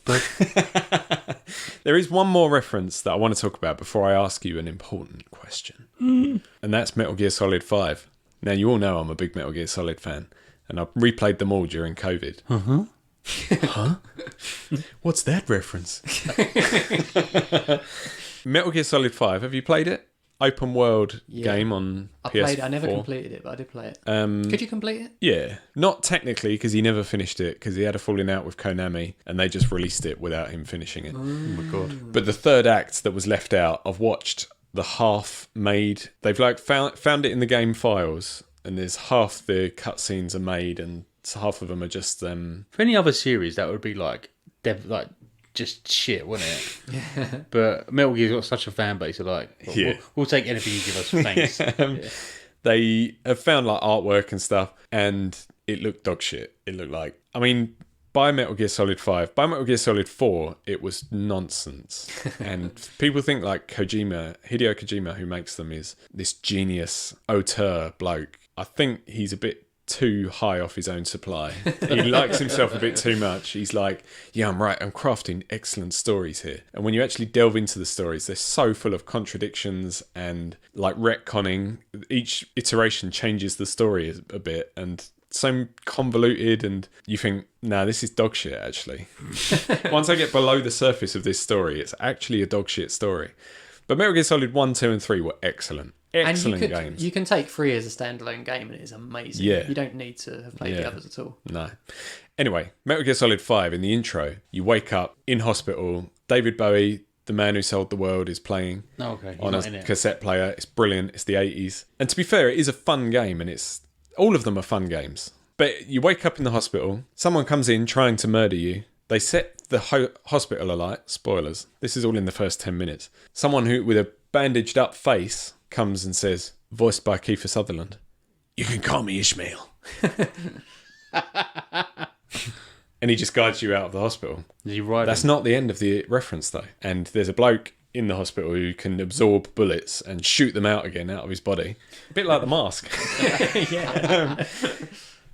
There is one more reference that I want to talk about before I ask you an important question, and that's Metal Gear Solid 5. Now, you all know I'm a big Metal Gear Solid fan, and I've replayed them all during COVID. Uh-huh. Huh? What's that reference? Metal Gear Solid 5, have you played it? Open world game on PS4. I never completed it, but I did play it. Could you complete it? Yeah. Not technically, because he never finished it, because he had a falling out with Konami, and they just released it without him finishing it. Oh my God. But the third act that was left out, I've watched the half made. They've found it in the game files, and there's half the cutscenes are made, and half of them are just For any other series, that would be just shit, wouldn't it? Yeah. But Metal Gear's got such a fan base. We'll take anything you give us. Thanks. They have found artwork and stuff, and it looked dog shit. It looked like, by Metal Gear Solid 5, by Metal Gear Solid 4, it was nonsense. And people think Hideo Kojima, who makes them, is this genius auteur bloke. I think he's a bit too high off his own supply. He likes himself a bit too much. He's like, yeah, I'm crafting excellent stories here. And when you actually delve into the stories, they're so full of contradictions and retconning. Each iteration changes the story a bit, and so convoluted, and you think, nah, this is dog shit, actually. Once I get below the surface of this story, it's actually a dog shit story. But Metal Gear Solid 1, 2 and 3 were excellent. Excellent games. You can take 3 as a standalone game and it is amazing. Yeah. You don't need to have played the others at all. No. Anyway, Metal Gear Solid 5, in the intro, you wake up in hospital. David Bowie, the man who sold the world, is playing on a cassette player. It's brilliant. It's the 80s. And to be fair, it is a fun game, and all of them are fun games. But you wake up in the hospital, someone comes in trying to murder you. They set the hospital alight. Spoilers. This is all in the first 10 minutes. Someone with a bandaged up face comes and says, voiced by Kiefer Sutherland, you can call me Ishmael. And he just guides you out of the hospital. That's not the end of the reference, though. And there's a bloke in the hospital who can absorb bullets and shoot them out again out of his body. A bit like The Mask. Yeah.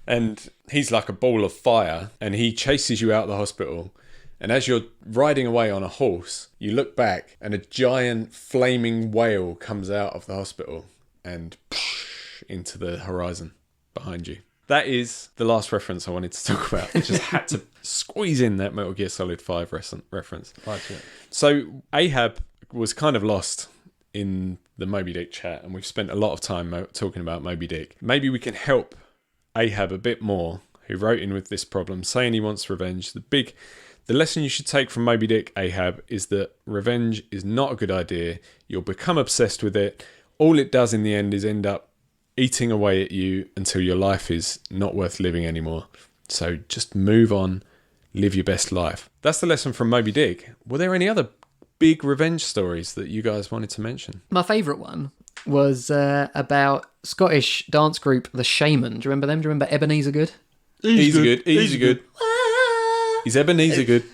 And he's like a ball of fire, and he chases you out of the hospital. And as you're riding away on a horse, you look back and a giant flaming whale comes out of the hospital and into the horizon behind you. That is the last reference I wanted to talk about. I just had to squeeze in that Metal Gear Solid 5 reference. Right, yeah. So Ahab was kind of lost in the Moby-Dick chat, and we've spent a lot of time talking about Moby-Dick. Maybe we can help Ahab a bit more, who wrote in with this problem, saying he wants revenge. The lesson you should take from Moby-Dick, Ahab, is that revenge is not a good idea. You'll become obsessed with it. All it does in the end is end up eating away at you until your life is not worth living anymore. So just move on, live your best life. That's the lesson from Moby-Dick. Were there any other big revenge stories that you guys wanted to mention? My favourite one was about Scottish dance group The Shaman. Do you remember them? Do you remember Ebenezer Good? Easy good. Is Ebenezer good?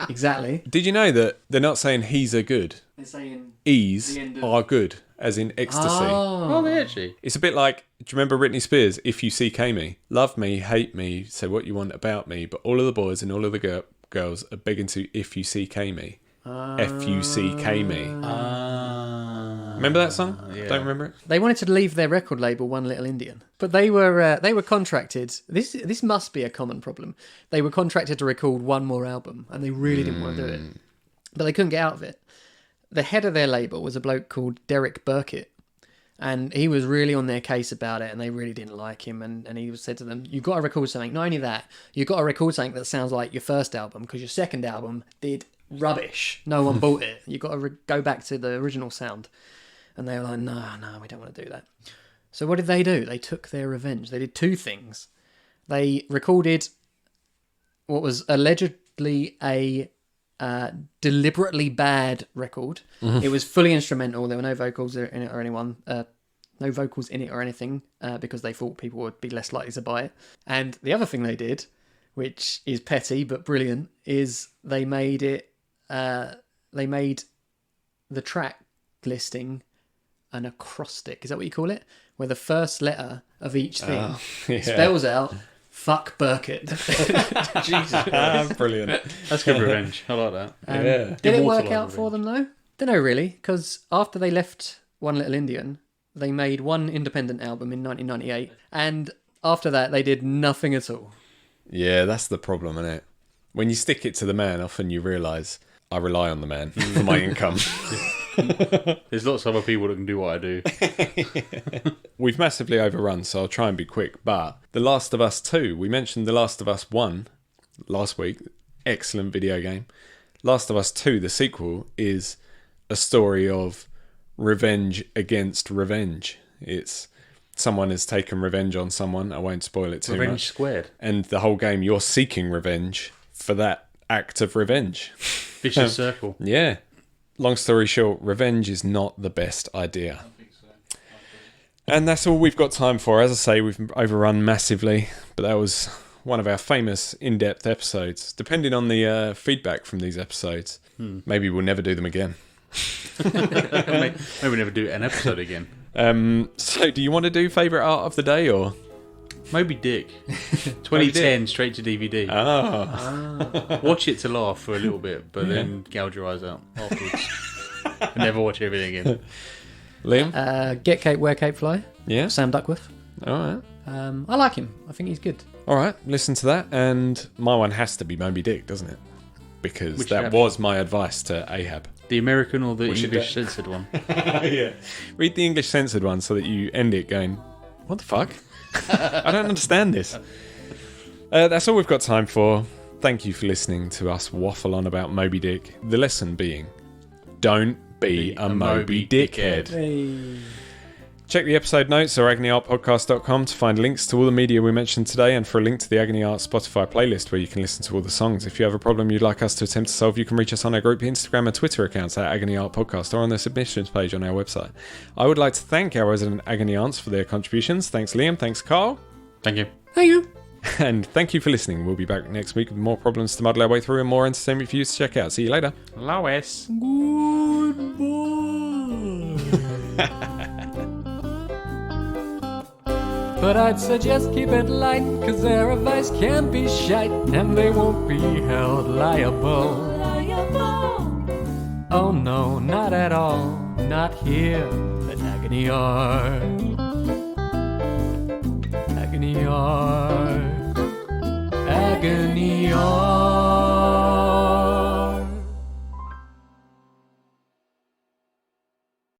Exactly. Did you know that they're not saying he's a good? They're saying E's the end of- are good, as in ecstasy. Oh, they actually. It's a bit like, do you remember Britney Spears? If you CK me, love me, hate me, say what you want about me, but all of the boys and all of the girls are begging to if you CK me. F-U-C-K me. Remember that song? Yeah. Don't remember it? They wanted to leave their record label One Little Indian, but they were contracted. This must be a common problem. They were contracted to record one more album, and they really didn't want to do it, but they couldn't get out of it. The head of their label was a bloke called Derek Burkitt, and he was really on their case about it, and they really didn't like him. And he said to them, "You've got to record something. Not only that, you've got to record something that sounds like your first album, because your second album did rubbish. No one bought it. You've got to go back to the original sound." And they were like, no, we don't want to do that. So what did they do? They took their revenge. They did two things. They recorded what was allegedly a deliberately bad record. It was fully instrumental. There were no vocals in it or no vocals in it or anything, because they thought people would be less likely to buy it. And the other thing they did, which is petty but brilliant, is they made it. They made the track listing an acrostic. Is that what you call it? Where the first letter of each thing spells out "fuck Burkitt." Jesus, brilliant. That's good revenge. I like that. Yeah. Did it work Immortalised out for them though? Don't know really, because after they left One Little Indian, they made one independent album in 1998, and after that they did nothing at all. Yeah, that's the problem, isn't it? When you stick it to the man, often you realise I rely on the man for my income. There's lots of other people that can do what I do. We've massively overrun, so I'll try and be quick. But The Last of Us 2, we mentioned The Last of Us 1 last week. Excellent video game. Last of Us 2, the sequel, is a story of revenge against revenge. It's someone has taken revenge on someone. I won't spoil it too much. Revenge squared. And the whole game, you're seeking revenge for that act of revenge. Vicious circle. Yeah. Long story short, revenge is not the best idea. And that's all we've got time for. As I say, we've overrun massively, but that was one of our famous in-depth episodes. Depending on the feedback from these episodes, maybe we'll never do them again. Maybe we never do an episode again. So do you want to do favourite art of the day, or? Moby-Dick. 2010, straight to DVD. Watch it to laugh for a little bit, but then gouge your eyes out afterwards. And never watch everything again. Liam? Get Cape, Wear Cape, Fly. Yeah? Sam Duckworth. All right. I like him. I think he's good. All right, listen to that. And my one has to be Moby-Dick, doesn't it? Because Which that Ahab? was my advice to Ahab. The American or the Which English censored one? Yeah. Read the English censored one so that you end it going, what the fuck? I don't understand this. That's all we've got time for. Thank you for listening to us waffle on about Moby-Dick. The lesson being, don't be a Moby-Dickhead. Hey. Check the episode notes or agonyartpodcast.com to find links to all the media we mentioned today, and for a link to the Agony Art Spotify playlist where you can listen to all the songs. If you have a problem you'd like us to attempt to solve, you can reach us on our group Instagram and Twitter accounts at Agony Art Podcast, or on the submissions page on our website. I would like to thank our resident Agony Aunts for their contributions. Thanks Liam, thanks Carl. Thank you. Thank you. And thank you for listening. We'll be back next week with more problems to muddle our way through and more entertainment for you to check out. See you later. Lois. But I'd suggest keep it light, 'cause their advice can be shite, and they won't be held liable. Oh no, not at all, not here at Agony Art. Agony Art. Agony Art.